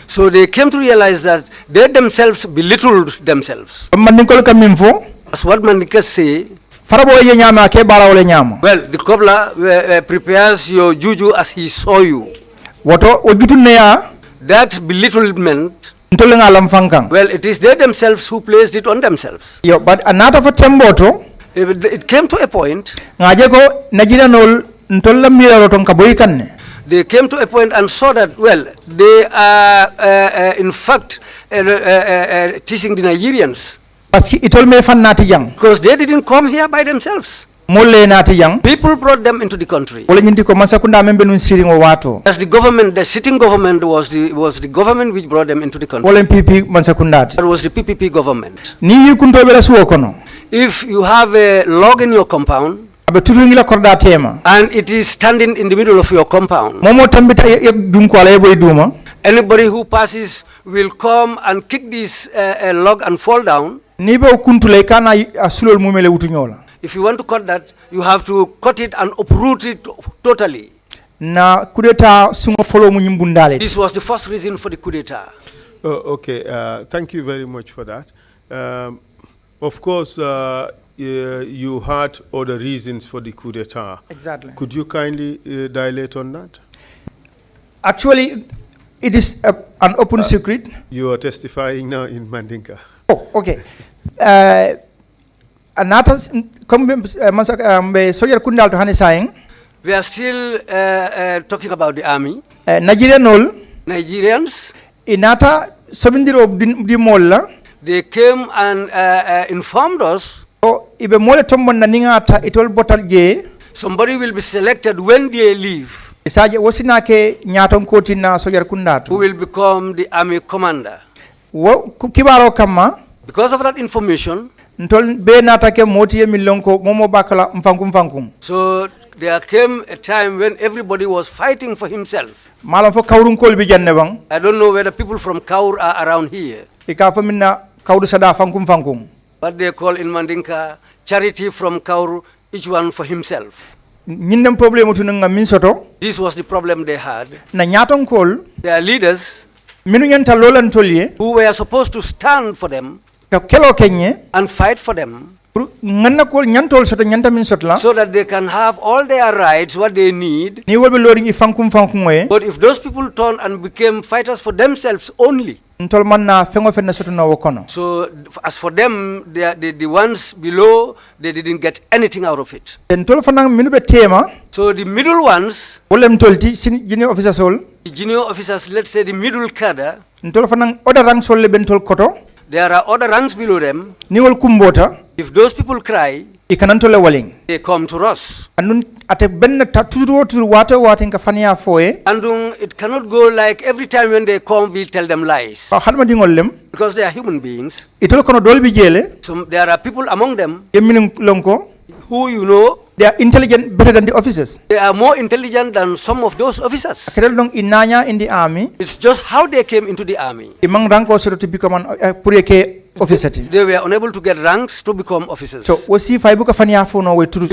So they came to realize that they themselves belittled themselves. As what Mandikas say, well, the cobbler prepares your juju as he saw you. That belittlement, well, it is they themselves who placed it on themselves. But another for Temboto, it came to a point, they came to a point and saw that, well, they are in fact teaching the Nigerians. Because they didn't come here by themselves. People brought them into the country. As the government, the sitting government was the government which brought them into the country. That was the PPP government. If you have a log in your compound, and it is standing in the middle of your compound, anybody who passes will come and kick this log and fall down. If you want to cut that, you have to cut it and uproot it totally. This was the first reason for the coup d'etat. Okay, thank you very much for that. Of course, you had other reasons for the coup d'etat. Exactly. Could you kindly dilate on that? Actually, it is an open secret. You are testifying now in Mandinka. Oh, okay. We are still talking about the army. Nigerians, they came and informed us. Somebody will be selected when they leave, who will become the army commander. Because of that information, so there came a time when everybody was fighting for himself. I don't know whether people from Kaur are around here. What they call in Mandinka, charity from Kaur, each one for himself. This was the problem they had. Their leaders, who were supposed to stand for them and fight for them, so that they can have all their rights, what they need. But if those people turned and became fighters for themselves only, so as for them, the ones below, they didn't get anything out of it. So the middle ones, the junior officers, let's say the middle cadre, there are other ranks below them. If those people cry, ikanantole waling they come to us. anun ate benna turo turu wato watin ka fania foye And it cannot go like every time when they come, we tell them lies. ba halma dingol lem Because they are human beings. itol kono dolbi jele So there are people among them yemmin lonko who, you know, they are intelligent better than the officers. they are more intelligent than some of those officers. Kedel dong inanya in the army It's just how they came into the army. imang ranko so to become an pureke officer ti. They were unable to get ranks to become officers. So wasi faibu ka fania fono we turu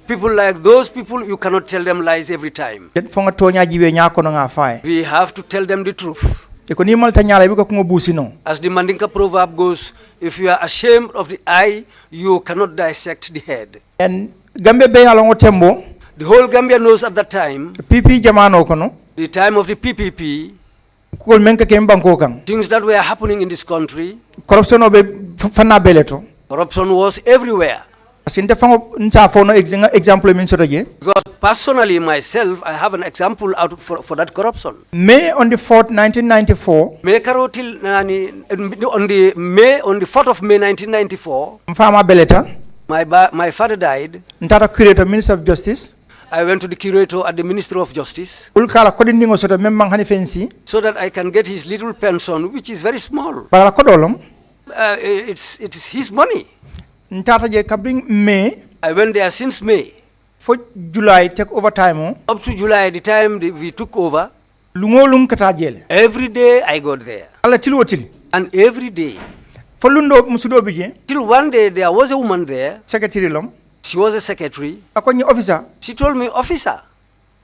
People like those people, you cannot tell them lies every time. jet fonga tonya jibe nyako no nga fay We have to tell them the truth. e ko ni malta nyala bi ko ngo busino As the Mandinka proverb goes, if you are ashamed of the eye, you cannot dissect the head. en gambe be alongo tembo The whole Gambia knows at that time, pp jamano kono the time of the PPP, ko men ka kem banko kan things that were happening in this country, corruption obe fanna beleto corruption was everywhere. asinte fango nta fono example min sotoje Because personally, myself, I have an example out for that corruption. May on the 4th 1994 On the 4th of May 1994, mfama beleta my father died. ntata curator minister of justice I went to the curator at the Ministry of Justice ulkala kodindingo soto mem mang hani fensi so that I can get his little pension, which is very small. bala kodolom It is his money. ntata je kabring May I went there since May. for July take over time Up to July, the time we took over, lungolum kata jele every day I got there. ala tilwotil And every day. fo lundo musudo bije Till one day, there was a woman there. secretary lom She was a secretary. akoni officer She told me, officer,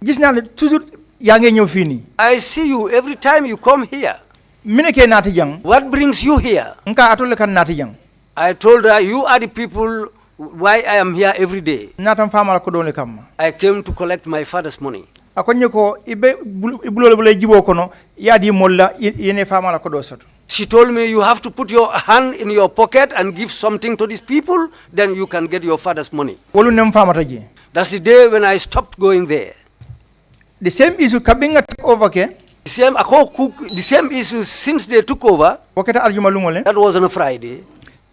gis na le toujours ya nge ñew fini I see you every time you come here. mine ke nati jang What brings you here? nka atole kan nati jang I told her, you are the people why I am here every day. natam fama la ko dole kam I came to collect my father's money. akoni ko ibe ibulole bule jibo kono yadi molla yene fama la ko do soto She told me, you have to put your hand in your pocket and give something to these people, then you can get your father's money. wolu nem fama taji That's the day when I stopped going there. the same issue kabinga take over ke The same issue since they took over, wakata aljuma lungole that was on a Friday,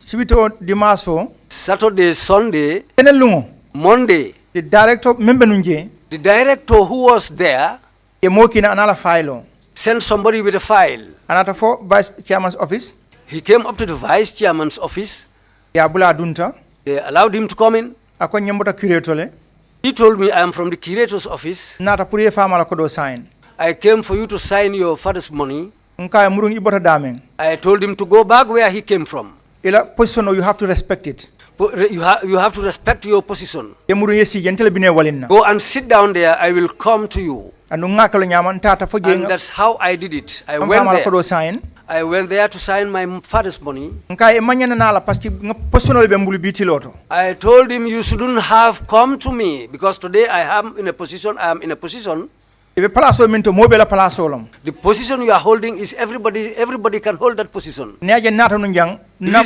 sibito dimaso Saturday, Sunday, ene lungo Monday. the director membe nunje The director who was there e mokina anala file sent somebody with a file. anata fo vice chairman's office He came up to the vice chairman's office. ya bula dunta They allowed him to come in. akon nyambota curator le He told me, I am from the curator's office. nata pour ye fama la ko do sign I came for you to sign your father's money. nka murung ibota damen I told him to go back where he came from. ila position you have to respect it You have to respect your position. ye murung yesi gentele bine walinna Go and sit down there. I will come to you. andu ngakalo nyaman tata fo And je that's how I did it. I am went fama la ko there. do sign I went there to sign my father's money. nka e manyana nala parce que position be mbulu bitiloto I told him, you shouldn't have come to me because today I am in a position. ebe place o minto mobe la place olom The position you are holding is everybody can hold that position. ne aje nata nu jang na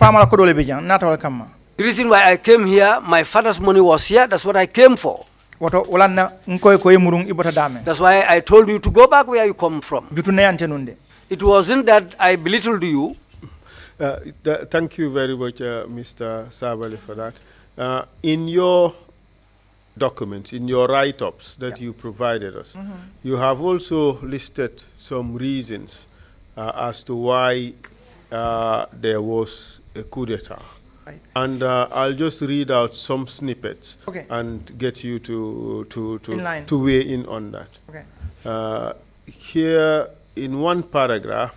fama la ko do le be jang nata wala kamma The reason why I came here, my father's money was here. That's what I came for. woto walanna nkoy koy murung ibota damen That's why I told you to go back where you come from. jutu ne ante nunde It wasn't that I belittled you. Thank you very much, Mr. Sabally, for that. In your documents, in your write-ups that you provided us, you have also listed some reasons as to why there was a coup d'etat. Right. And I'll just read out some snippets Okay. and get you In line. to weigh in on that. Okay. Here in one paragraph,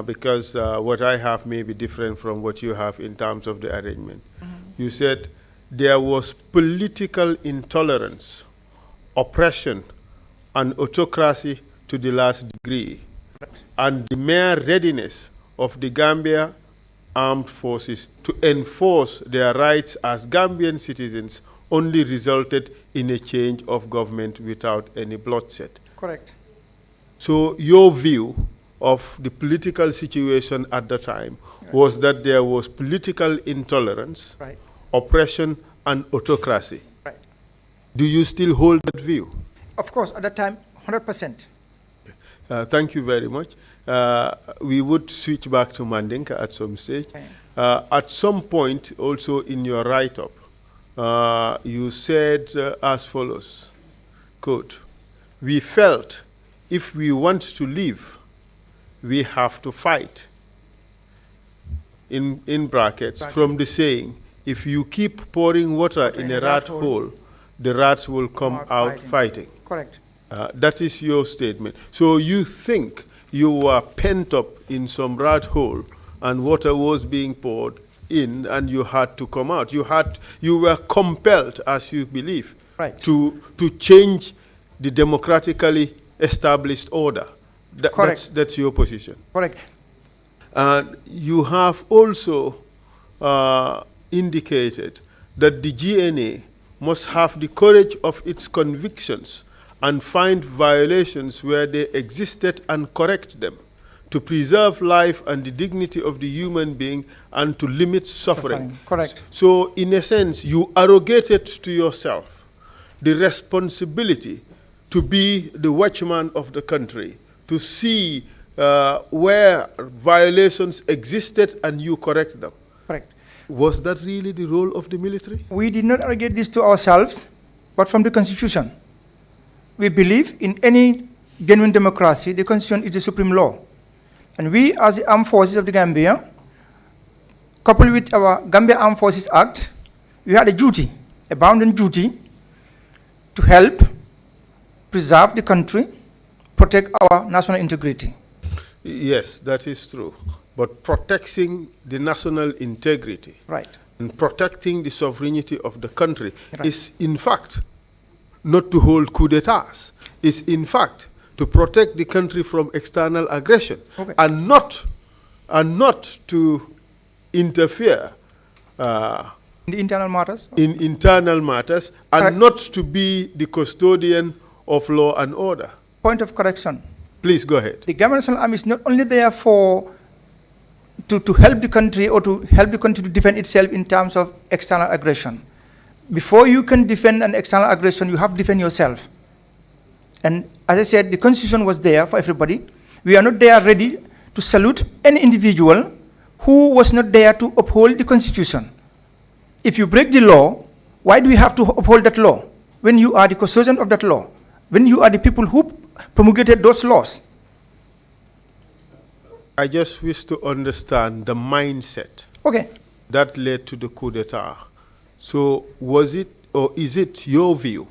because what I have may be different from what you have in terms of the arrangement, you said there was political intolerance, oppression, and autocracy to the last degree, and the mere readiness of the Gambia armed forces to enforce their rights as Gambian citizens only resulted in a change of government without any bloodshed. Correct. So your view of the political situation at the time was that there was political intolerance, Right. oppression, and autocracy. Right. Do you still hold that view? Of course, at that time, 100%. Thank you very much. We would switch back to Mandinka at some stage. Okay. At some point, also in your write-up, you said as follows, quote, "We felt if we want to live, we have to fight." In brackets, from the saying, if you keep pouring water in a rat hole, the rats will come out fighting. Correct. That is your statement. So you think you were pent up in some rat hole and water was being poured in and you had to come out. You were compelled, as you believe, right, to change the democratically established order. Correct. That's your position. Correct. You have also indicated that the GNA must have the courage of its convictions and find violations where they existed and correct them, to preserve life and the dignity of the human being and to limit suffering. Correct. So in a sense, you arrogated to yourself the responsibility to be the watchman of the country, to see where violations existed and you correct them. Correct. Was that really the role of the military? We did not arrogate this to ourselves, but from the Constitution. We believe in any genuine democracy, the Constitution is the supreme law. And we, as the Armed Forces of the Gambia, coupled with our Gambia Armed Forces Act, we had a duty, a bounden duty, to help preserve the country, protect our national integrity. Yes, that is true. But protecting the national integrity, right, and protecting the sovereignty of the country, right, is in fact not to hold coup d'etats, is in fact to protect the country from external aggression, okay, and not to interfere in the internal matters, in internal matters, and correct, not to be the custodian of law and order. Point of correction. Please go ahead. The Gambian National Army is not only there to help the country or to help the country to defend itself in terms of external aggression. Before you can defend an external aggression, you have to defend yourself. And as I said, the Constitution was there for everybody. We are not there ready to salute any individual who was not there to uphold the Constitution. If you break the law, why do we have to uphold that law when you are the custodian of that law, when you are the people who promulgated those laws? I just wish to understand the mindset, okay, that led to the coup d'etat. So was it, or is it your view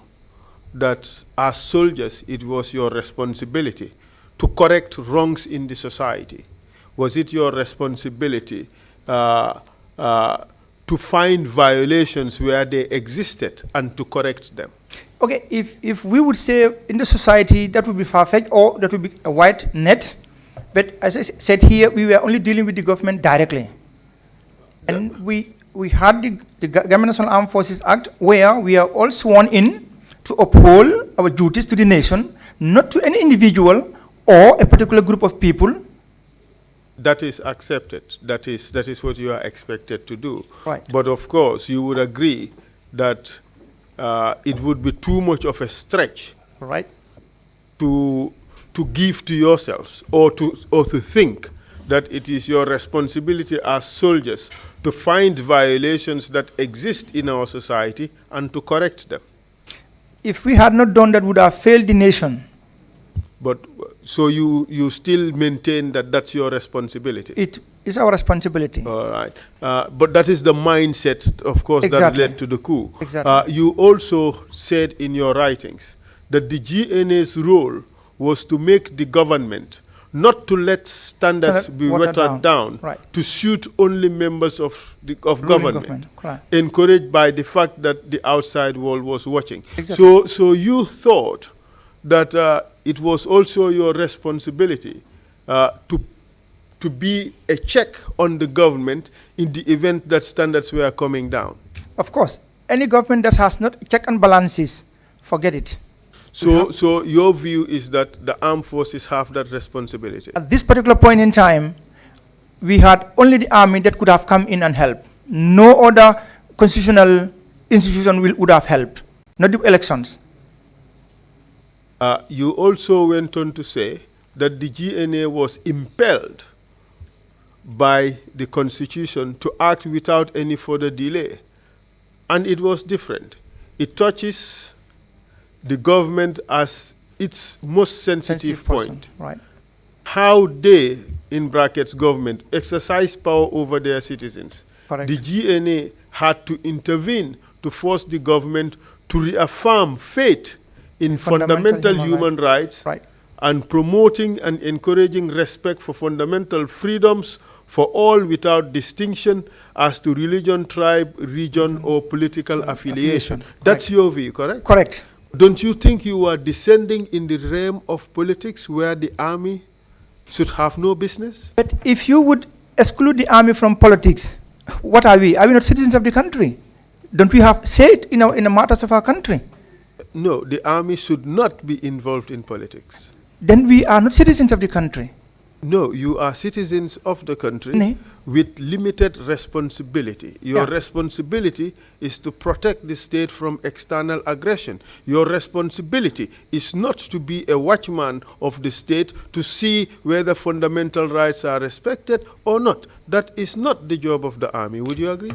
that as soldiers it was your responsibility to correct wrongs in the society? Was it your responsibility to find violations where they existed and to correct them? Okay, if we would say in the society, that would be far-fetched, or that would be a wide net. But as I said here, we were only dealing with the government directly. And we had the Gambian National Armed Forces Act, where we are all sworn in to uphold our duties to the nation, not to any individual or a particular group of people. That is accepted. That is what you are expected to do. Right. But of course, you would agree that it would be too much of a stretch, right, to give to yourselves, or to think that it is your responsibility as soldiers to find violations that exist in our society and to correct them. If we had not done that, would have failed the nation. But so you still maintain that that's your responsibility? It is our responsibility. All right. But that is the mindset, of course, exactly, that led to the coup. Exactly. You also said in your writings that the GNA's role was to make the government not to let standards be watered down, right, to suit only members of government, right, encouraged by the fact that the outside world was watching. Exactly. So you thought that it was also your responsibility to be a check on the government in the event that standards were coming down. Of course, any government that has not check and balances, forget it. So your view is that the armed forces have that responsibility? At this particular point in time, we had only the army that could have come in and helped. No other constitutional institution would have helped, not the elections. You also went on to say that the GNA was impelled by the Constitution to act without any further delay. and it was different. It touches the government as its most sensitive person, point. right? How they, in brackets, government, exercise power over their citizens. Correct. The GNA had to intervene to force the government to reaffirm faith in fundamental human rights, right, and promoting and encouraging respect for fundamental freedoms for all without distinction as to religion, tribe, region, or political affiliation. That's your view, correct? Correct. Don't you think you are descending in the realm of politics where the army should have no business? But if you would exclude the army from politics, what are we? Are we not citizens of the country? Don't we have say it in the matters of our country? No, the army should not be involved in politics. Then we are not citizens of the country. No, you are citizens of the country with limited responsibility. Your responsibility is to protect the state from external aggression. Your responsibility is not to be a watchman of the state to see whether fundamental rights are respected or not. That is not the job of the army. Would you agree?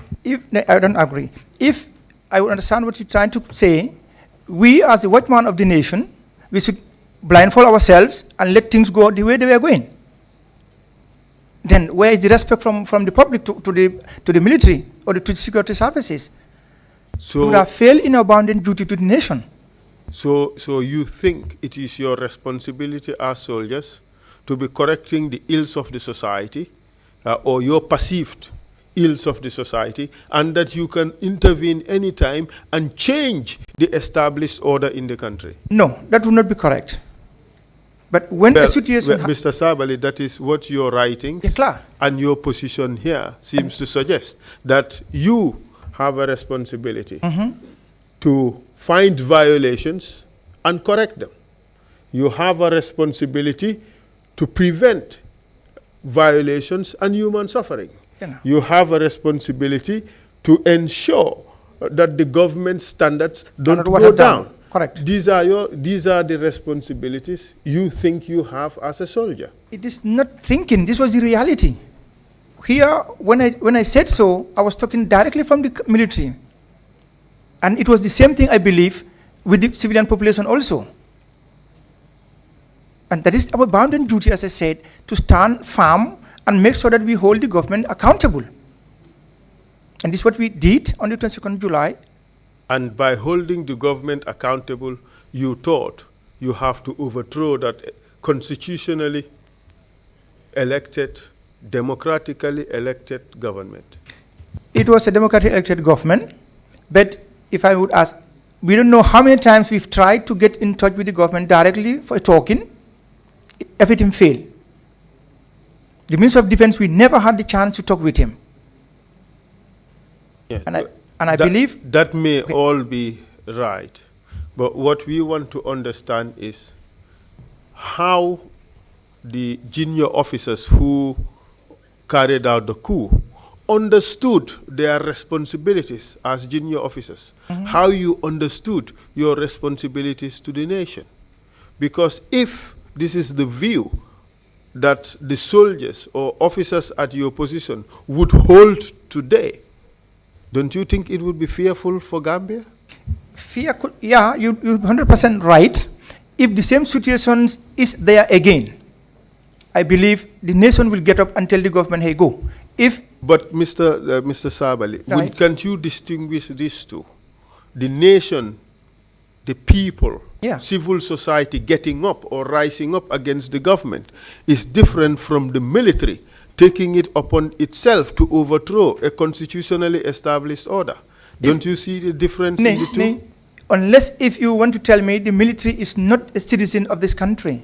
I don't agree. If I would understand what you're trying to say, we as the watchman of the nation, we should blindfold ourselves and let things go the way they were going. Then where is the respect from the public to the military or to the security services? So we would have failed in our bounden duty to the nation. So you think it is your responsibility as soldiers to be correcting the ills of the society or your perceived ills of the society, and that you can intervene anytime and change the established order in the country? No, that would not be correct. But when a situation... Mr. Sabally, that is what your writings and your position here seems to suggest, that you have a responsibility to find violations and correct them. You have a responsibility to prevent violations and human suffering. You have a responsibility to ensure that the government standards don't go down. Correct. These are the responsibilities you think you have as a soldier. It is not thinking. This was the reality. Here, when I said so, I was talking directly from the military. And it was the same thing, I believe, with the civilian population also. And that is our bounden duty, as I said, to stand firm and make sure that we hold the government accountable. And this is what we did on the 22nd July. And by holding the government accountable, you thought you have to overthrow that constitutionally elected, democratically elected government. It was a democratically elected government, but if I would ask, we don't know how many times we've tried to get in touch with the government directly for talking. Everything failed. The Minister of Defense, we never had the chance to talk with him. Yeah, and I believe... That may all be right, but what we want to understand is how the junior officers who carried out the coup understood their responsibilities as junior officers, how you understood your responsibilities to the nation. Because if this is the view that the soldiers or officers at your position would hold today, don't you think it would be fearful for Gambia? Fear could, yeah, you're 100% right. If the same situation is there again, I believe the nation will get up and tell the government, hey, go. But Mr. Sabally, can't you distinguish these two? The nation, the people, civil society getting up or rising up against the government is different from the military taking it upon itself to overthrow a constitutionally established order. Don't you see the difference in the two? Unless if you want to tell me the military is not a citizen of this country.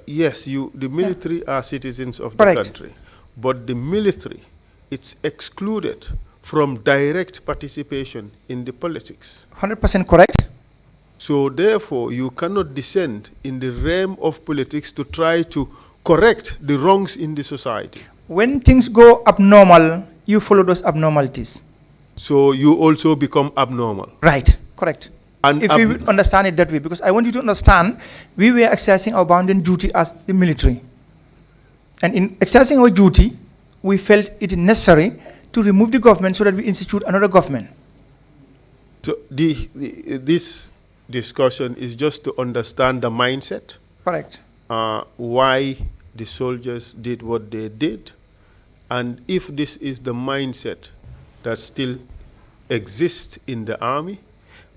Yes, the military are citizens of the country. But the military, it's excluded from direct participation in the politics. 100% correct. So therefore, you cannot descend in the realm of politics to try to correct the wrongs in the society. When things go abnormal, you follow those abnormalities. So you also become abnormal. Right, correct. And if we understand it that way, because I want you to understand, we were exercising our bounden duty as the military. And in exercising our duty, we felt it necessary to remove the government so that we institute another government. So this discussion is just to understand the mindset, Correct. why the soldiers did what they did, and if this is the mindset that still exists in the army,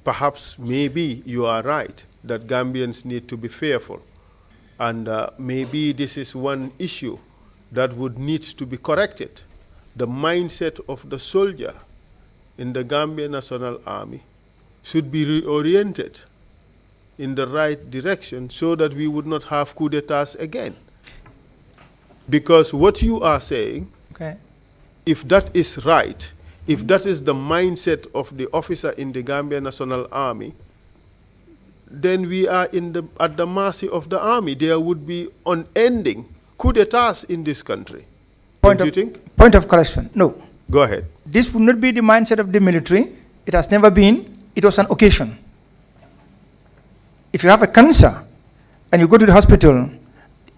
perhaps maybe you are right that Gambians need to be fearful, and maybe this is one issue that would need to be corrected. The mindset of the soldier in the Gambian National Army should be reoriented in the right direction so that we would not have coup d'etats again. Because what you are saying, Okay. if that is right, if that is the mindset of the officer in the Gambian National Army, then we are at the mercy of the army. There would be unending coup d'etats in this country. Don't you think? Point of correction. No. Go ahead. This would not be the mindset of the military. It has never been. It was an occasion. If you have a cancer and you go to the hospital,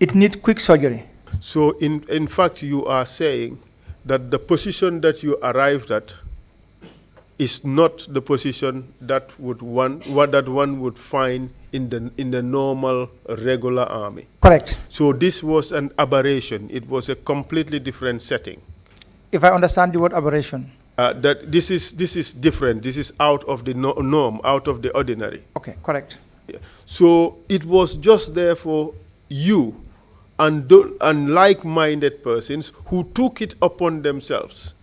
it needs quick surgery. So in fact, you are saying that the position that you arrived at is not the position that one would find in the normal regular army. Correct. So this was an aberration. It was a completely different setting. If I understand the word aberration. That this is different. This is out of the norm, out of the ordinary. Okay, correct. Yeah. So it was just there for you and like-minded persons who took it upon themselves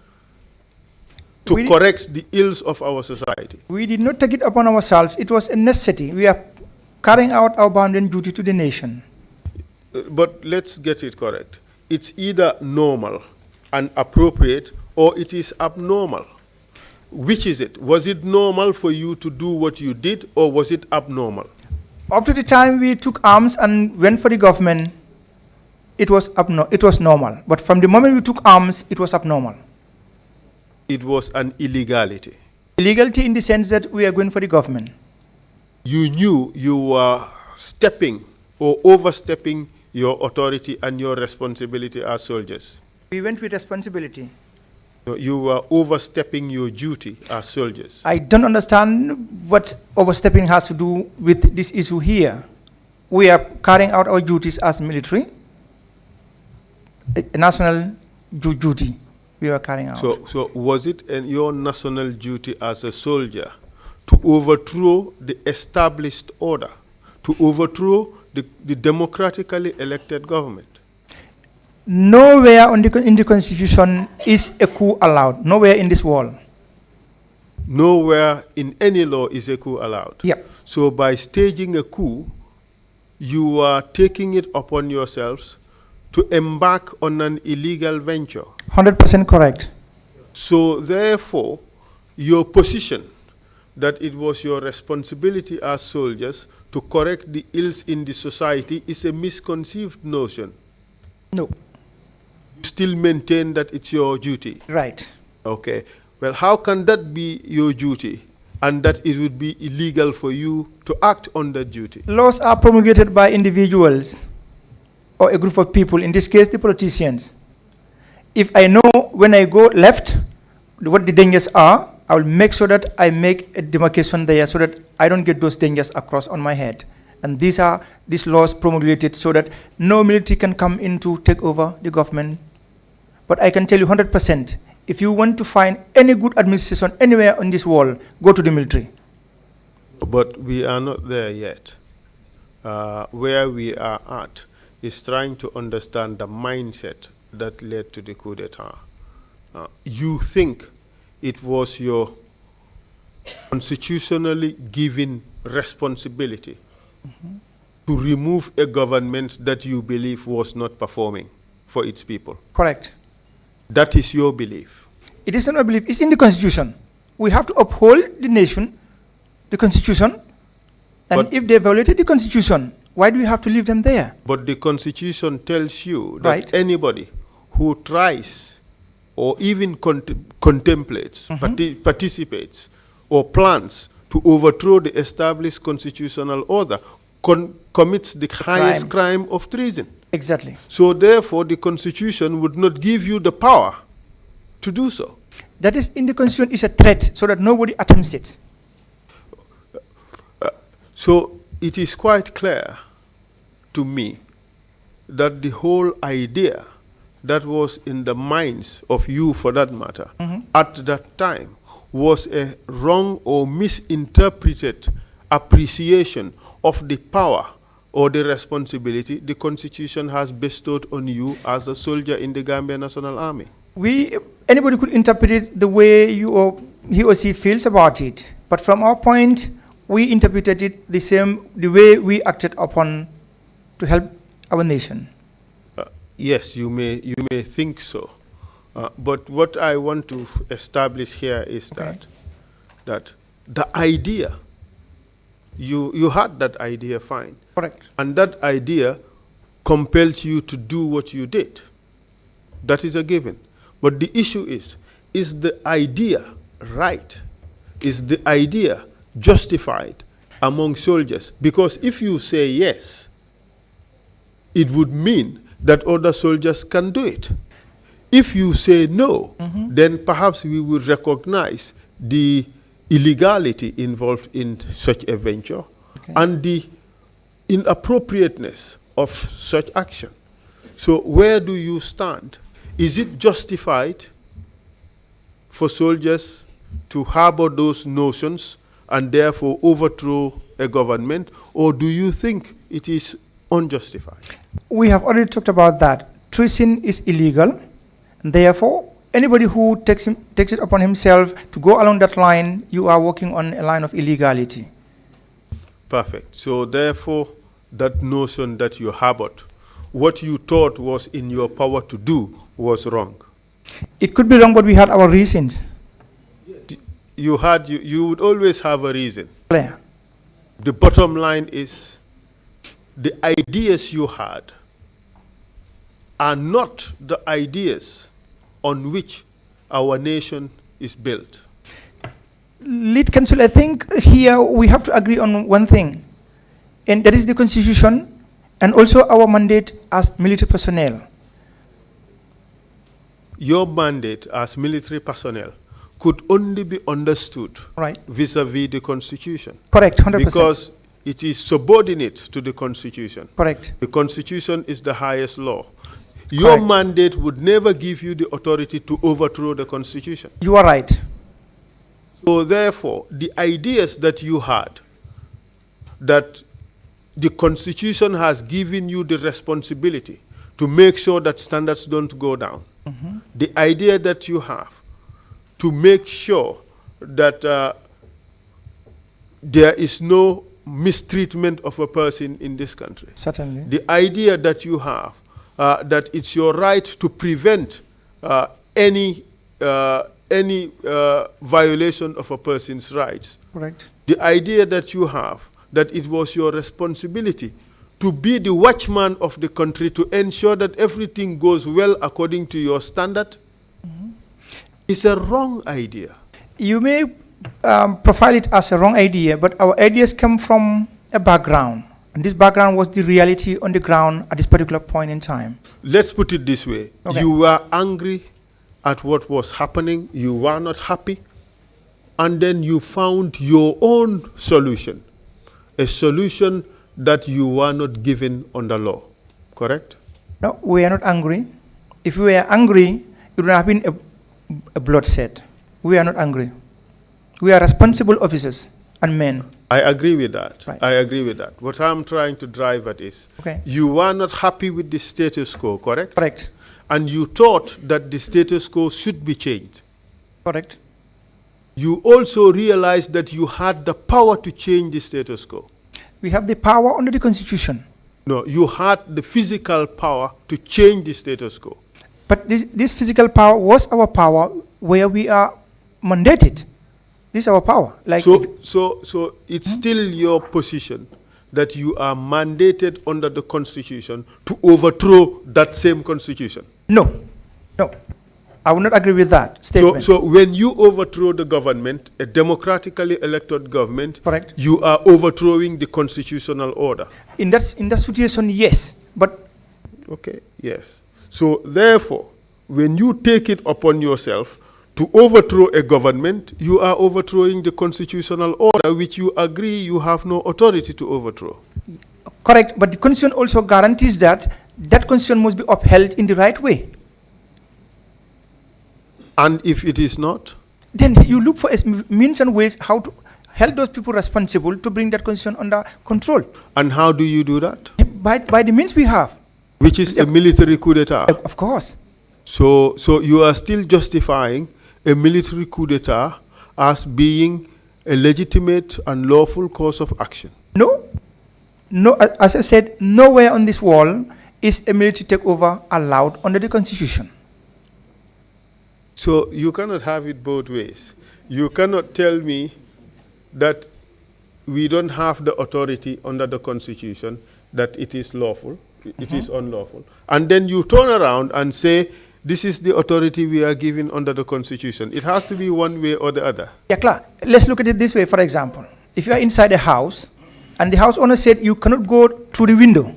to correct the ills of our society. We did not take it upon ourselves. It was a necessity. We are carrying out our bounden duty to the nation. But let's get it correct. It's either normal and appropriate or it is abnormal. Which is it? Was it normal for you to do what you did, or was it abnormal? Up to the time we took arms and went for the government, it was normal. But from the moment we took arms, it was abnormal. It was an illegality. Illegality in the sense that we are going for the government. You knew you were stepping or overstepping your authority and your responsibility as soldiers. We went with responsibility. You were overstepping your duty as soldiers. I don't understand what overstepping has to do with this issue here. We are carrying out our duties as military, a national duty we are carrying out. So was it your national duty as a soldier to overthrow the established order, to overthrow the democratically elected government? Nowhere in the Constitution is a coup allowed. Nowhere in this world. Nowhere in any law is a coup allowed. Yep. So by staging a coup, you are taking it upon yourselves to embark on an illegal venture. 100% correct. So therefore, your position that it was your responsibility as soldiers to correct the ills in the society is a misconceived notion. No. You still maintain that it's your duty. Right. Okay. Well, how can that be your duty and that it would be illegal for you to act on that duty? Laws are promulgated by individuals or a group of people, in this case the politicians. If I know when I go left what the dangers are, I will make sure that I make a demarcation there so that I don't get those dangers across on my head. And these laws promulgated so that no military can come in to take over the government. But I can tell you 100%, if you want to find any good administration anywhere in this world, go to the military. But we are not there yet. Where we are at is trying to understand the mindset that led to the coup d'etat. You think it was your constitutionally given responsibility to remove a government that you believe was not performing for its people. Correct. That is your belief. It is not my belief. It's in the Constitution. We have to uphold the nation, the Constitution, and but if they violated the Constitution, why do we have to leave them there? But the Constitution tells you that right. Anybody who tries or even contemplates, participates, or plans to overthrow the established constitutional order commits the highest crime of treason. Exactly. So therefore, the Constitution would not give you the power to do so. That is in the Constitution is a threat so that nobody attempts it. So it is quite clear to me that the whole idea that was in the minds of you, for that matter, at that time was a wrong or misinterpreted appreciation of the power or the responsibility the Constitution has bestowed on you as a soldier in the Gambia National Army. Anybody could interpret it the way he or she feels about it. But from our point, we interpreted it the way we acted upon to help our nation. Yes, you may think so. But what I want to establish here is that the idea, you had that idea, fine. Correct. And that idea compels you to do what you did. That is a given. But the issue is the idea right? Is the idea justified among soldiers? Because if you say yes, it would mean that other soldiers can do it. If you say no, then perhaps we will recognize the illegality involved in such a venture and the inappropriateness of such action. So where do you stand? Is it justified for soldiers to harbor those notions and therefore overthrow a government, or do you think it is unjustified? We have already talked about that. Treason is illegal. Therefore, anybody who takes it upon himself to go along that line, you are walking on a line of illegality. Perfect. So therefore, that notion that you harbored, what you thought was in your power to do, was wrong. It could be wrong, but we had our reasons. You would always have a reason. Clear. The bottom line is the ideas you had are not the ideas on which our nation is built. Lead Counsel, I think here we have to agree on one thing, and that is the Constitution and also our mandate as military personnel. Your mandate as military personnel could only be understood vis-a-vis the Constitution. Correct, 100%. Because it is subordinate to the Constitution. Correct. The Constitution is the highest law. Your mandate would never give you the authority to overthrow the Constitution. You are right. So therefore, the ideas that you had, that the Constitution has given you the responsibility to make sure that standards don't go down, the idea that you have to make sure that there is no mistreatment of a person in this country. Certainly. The idea that you have that it's your right to prevent any violation of a person's rights. Correct. The idea that you have that it was your responsibility to be the watchman of the country to ensure that everything goes well according to your standard is a wrong idea. You may profile it as a wrong idea, but our ideas come from a background. And this background was the reality on the ground at this particular point in time. Let's put it this way. Okay. You were angry at what was happening. You were not happy. And then you found your own solution. A solution that you were not given under law. Correct? No, we are not angry. If we were angry, it would have been a bloodshed. We are not angry. We are responsible officers and men. I agree with that. Right. I agree with that. What I'm trying to drive at is, you were not happy with the status quo, correct? Correct. And you thought that the status quo should be changed. Correct. You also realized that you had the power to change the status quo. We have the power under the Constitution. No, you had the physical power to change the status quo. But this physical power was our power where we are mandated. This is our power. So it's still your position that you are mandated under the Constitution to overthrow that same Constitution. No. I would not agree with that statement. So when you overthrow the government, a democratically elected government, correct, you are overthrowing the constitutional order. In that situation, yes. But okay, yes. So therefore, when you take it upon yourself to overthrow a government, you are overthrowing the constitutional order which you agree you have no authority to overthrow. Correct, but the constitution also guarantees that that constitution must be upheld in the right way. And if it is not? Then you look for means and ways how to hold those people responsible to bring that constitution under control. And how do you do that? By the means we have. Which is a military coup d'etat. Of course. So you are still justifying a military coup d'etat as being a legitimate and lawful course of action? No. No, as I said, nowhere on this wall is a military takeover allowed under the Constitution. So you cannot have it both ways. You cannot tell me that we don't have the authority under the Constitution, that it is lawful, it is unlawful. And then you turn around and say, this is the authority we are given under the Constitution. It has to be one way or the other. Yeah, klar. Let's look at it this way, for example. If you are inside a house, and the house owner said you cannot go through the window,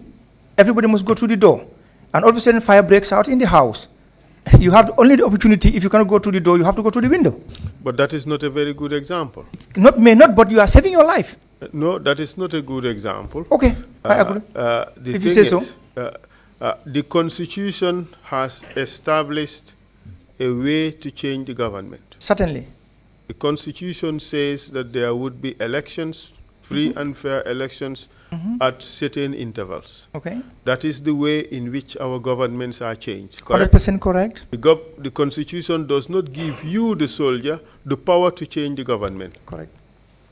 everybody must go through the door, and all of a sudden fire breaks out in the house, you have only the opportunity, if you cannot go through the door, you have to go through the window. But that is not a very good example. May not, but you are saving your life. No, that is not a good example. Okay, I agree. If you say so. The Constitution has established a way to change the government. Certainly. The Constitution says that there would be elections, free and fair elections, at certain intervals. Okay. That is the way in which our governments are changed. Correct? 100% correct. The Constitution does not give you, the soldier, the power to change the government. Correct.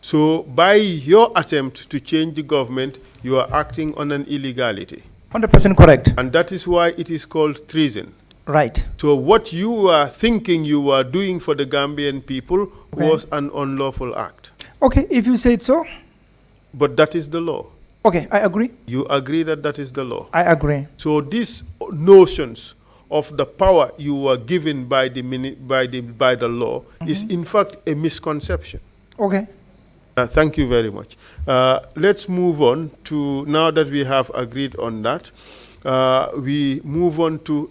So by your attempt to change the government, you are acting on an illegality. 100% correct. And that is why it is called treason. Right. So what you are thinking you are doing for the Gambian people was an unlawful act. Okay, if you say it so. But that is the law. Okay, I agree. You agree that that is the law? I agree. So these notions of the power you were given by the law is in fact a misconception. Okay. Thank you very much. Let's move on to, now that we have agreed on that, we move on to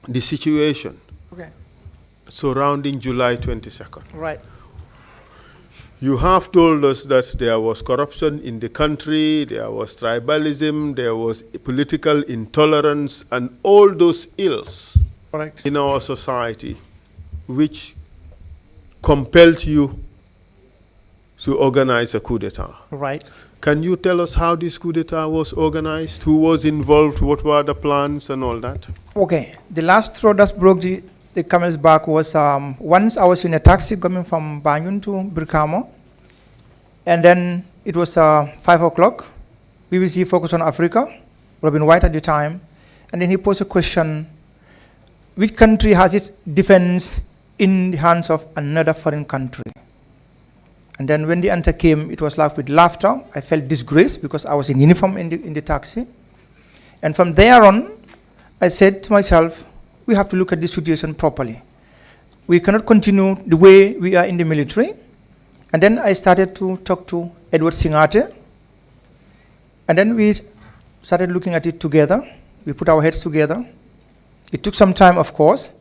the situation surrounding July 22nd. Right. You have told us that there was corruption in the country, there was tribalism, there was political intolerance, and all those ills in our society which compelled you to organize a coup d'etat. Right. Can you tell us how this coup d'etat was organized? Who was involved? What were the plans and all that? Okay. The last straw that broke the camel's back was once I was in a taxi coming from Banjul to Brikama, and then it was 5 o'clock. BBC Focus on Africa, Robin White at the time, and then he posed a question: which country has its defense in the hands of another foreign country? And then when the answer came, it was laughed with laughter. I felt disgraced because I was in uniform in the taxi. And from there on, I said to myself, we have to look at this situation properly. We cannot continue the way we are in the military. And then I started to talk to Edward Singate. And then we started looking at it together. We put our heads together. It took some time, of course.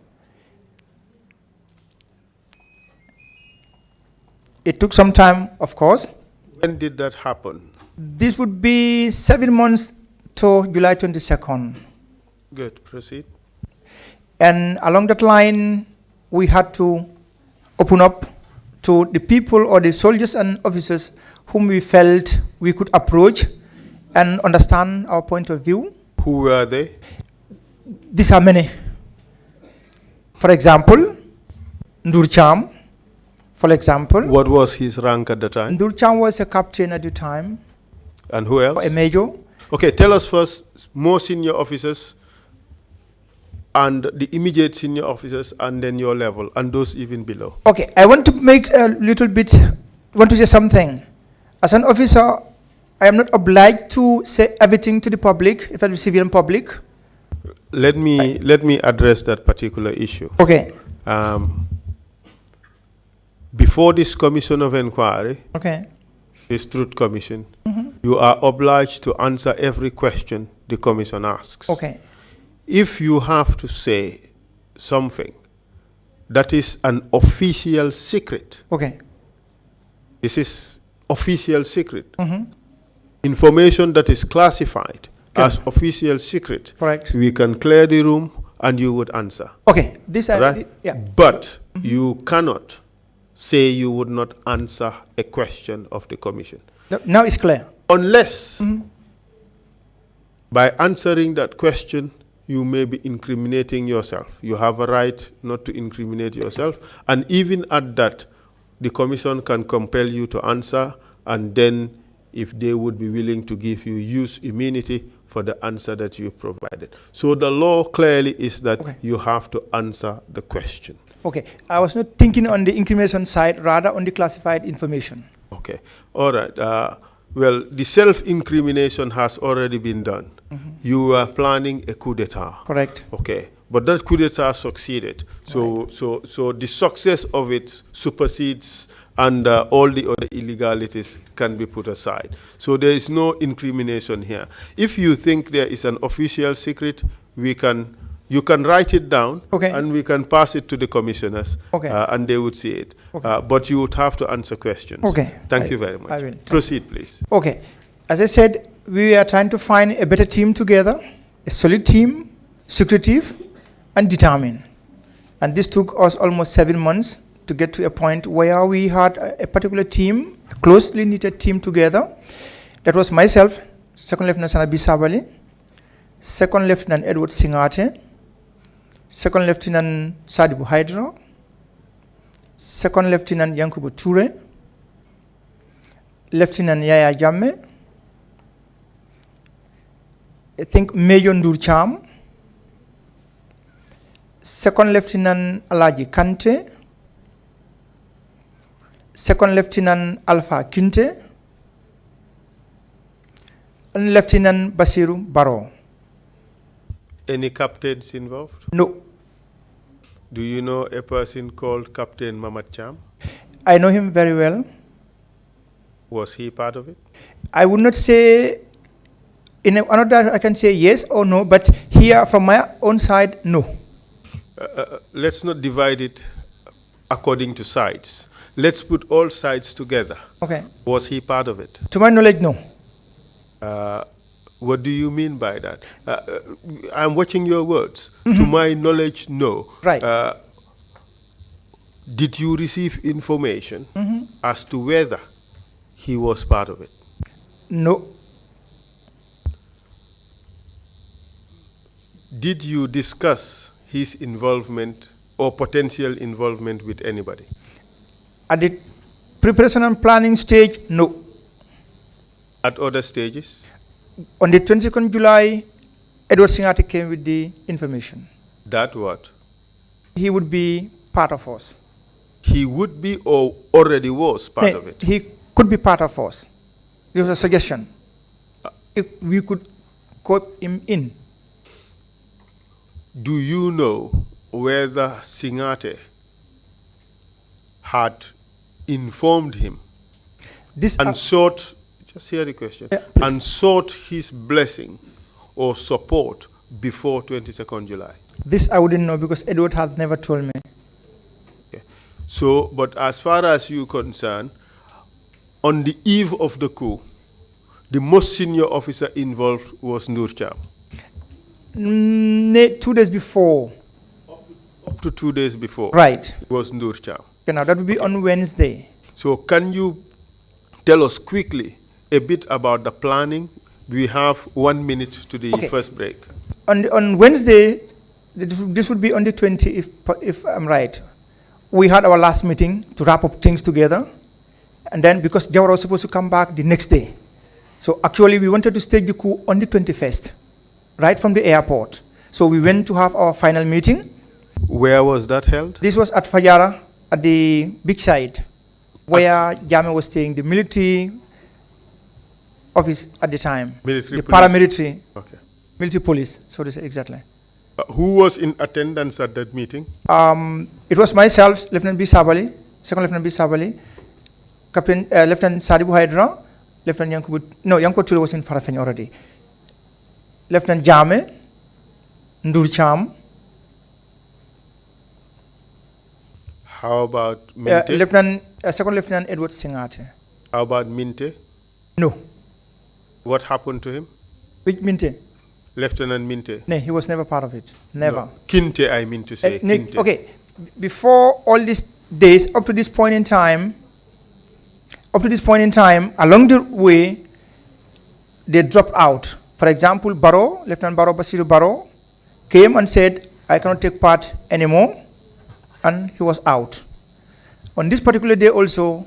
It took some time, of course. When did that happen? This would be 7 months to July 22nd. Good, proceed. And along that line, we had to open up to the people or the soldiers and officers whom we felt we could approach and understand our point of view. Who were they? These are many. For example, Ndur Cham. For example. What was his rank at the time? Ndur Cham was a captain at the time. And who else? A major. Okay, tell us first more senior officers and the immediate senior officers and then your level and those even below. Okay, I want to make a little bit, want to say something. As an officer, I am not obliged to say everything to the public, if I the civilian public. Let me address that particular issue. Okay. Before this commission of inquiry, this Truth Commission, you are obliged to answer every question the commission asks. Okay. If you have to say something that is an official secret. Okay. This is official secret. Information that is classified as official secret. Correct. We can clear the room and you would answer. Okay. This Right? yeah. But you cannot say you would not answer a question of the commission. Now it's clear. Unless by answering that question, you may be incriminating yourself. You have a right not to incriminate yourself. And even at that, the commission can compel you to answer, and then if they would be willing to give you use immunity for the answer that you provided. So the law clearly is that you have to answer the question. Okay. I was not thinking on the incrimination side, rather on the classified information. Okay. All right. Well, the self-incrimination has already been done. You are planning a coup d'etat. Correct. Okay. But that coup d'etat succeeded. So, so the success of it supersedes, and all the other illegalities can be put aside. So there is no incrimination here. If you think there is an official secret, you can write it down, and we can pass it to the commissioners, and they would see it. But you would have to answer questions. Okay. Thank you very much. I will. Proceed, please. Okay. As I said, we are trying to find a better team together, a solid team, secretive, and determined. And this took us almost 7 months to get to a point where we had a particular team, a closely knitted team together. That was myself, Second Lieutenant Sabally, Second Lieutenant Edward Singate, Second Lieutenant Sadibu Hydra, Second Lieutenant Yankubu Toure, Lieutenant Yaya Jamme, I think Major Ndur Cham, Second Lieutenant Alaji Kante, Second Lieutenant Alpha Kinte, and Lieutenant Basiru Baro. Any captains involved? No. Do you know a person called Captain Mamad Cham? I know him very well. Was he part of it? I would not say, in another I can say yes or no, but here from my own side, no. Let's not divide it according to sides. Let's put all sides together. Okay. Was he part of it? To my knowledge, no. What do you mean by that? I'm watching your words. To my knowledge, no. Right. Did you receive information as to whether he was part of it? No. Did you discuss his involvement or potential involvement with anybody? At the preparation and planning stage, no. At other stages? On the 22nd July, Edward Singate came with the information. That what? He would be part of us. He would be or already was part of it? He could be part of us. There was a suggestion. If we could cope him in. Do you know whether Singate had informed him and sought, just hear the question, and sought his blessing or support before 22nd July? This I wouldn't know because Edward had never told me. Okay. So, but as far as you're concerned, on the eve of the coup, the most senior officer involved was Nur Cham. 2 days before. Up to 2 days before. Right. Was Nur Cham. Okay, now that will be on Wednesday. So can you tell us quickly a bit about the planning? We have 1 minute to the first break. On Wednesday, this would be on the 20th, if I'm right. We had our last meeting to wrap up things together. And then because Jawara was supposed to come back the next day. So actually we wanted to stage the coup on the 21st, right from the airport. So we went to have our final meeting. Where was that held? This was at Fajara, at the big site, where Jame was staying, the military office at the time. Military the police? Paramilitary. Okay. Military police, so to say, exactly. Who was in attendance at that meeting? It was myself, Lieutenant B. Sabally, Second Lieutenant B. Sabally, Captain Lieutenant Sadibu Hydra, Lieutenant Yankubu Toure was in Farafeni already. Lieutenant Jame, Ndur Cham, How about Minte? Second Lieutenant Edward Singate. How about Minte? No. What happened to him? Which Minte? Lieutenant Minte. No, he was never part of it. Never. No. Kinte, I mean to say. Kinte. Okay, before all these days, up to this point in time, along the way, they dropped out. For example, Lieutenant Basiru Barrow, came and said, I cannot take part anymore, and he was out. On this particular day also,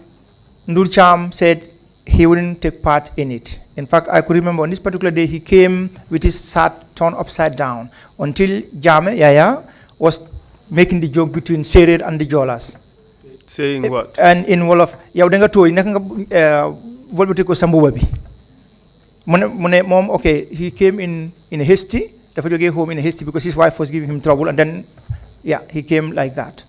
Ndur Cham said he wouldn't take part in it. In fact, I could remember on this particular day, he came with his shirt turned upside down until Jame Yaya was making the joke between Sered and the Jolas. Saying what? And in Wolof, yaw denga toy naka nga volbati ko sambuba bi. Mom, okay, he came in a hasty, dafa joge home in a hasty because his wife was giving him trouble, and then, yeah, he came like that.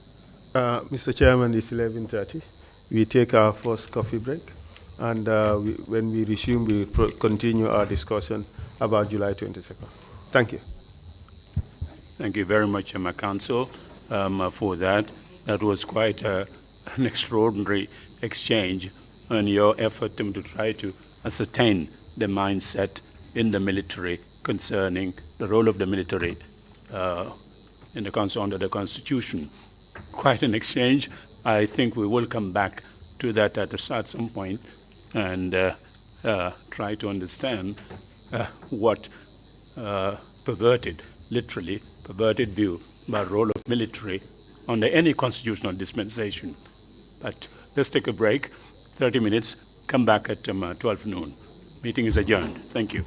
Mr. Chairman, it's 11:30. We take our first coffee break, and when we resume, we will continue our discussion about July 22nd. Thank you. Thank you very much, my counsel, for that. That was quite an extraordinary exchange on your effort to try to ascertain the mindset in the military concerning the role of the military in the under the Constitution. Quite an exchange. I think we will come back to that at some point and try to understand what literally perverted view by role of military under any constitutional dispensation. But let's take a break, 30 minutes, come back at 12 noon. Meeting is adjourned. Thank you.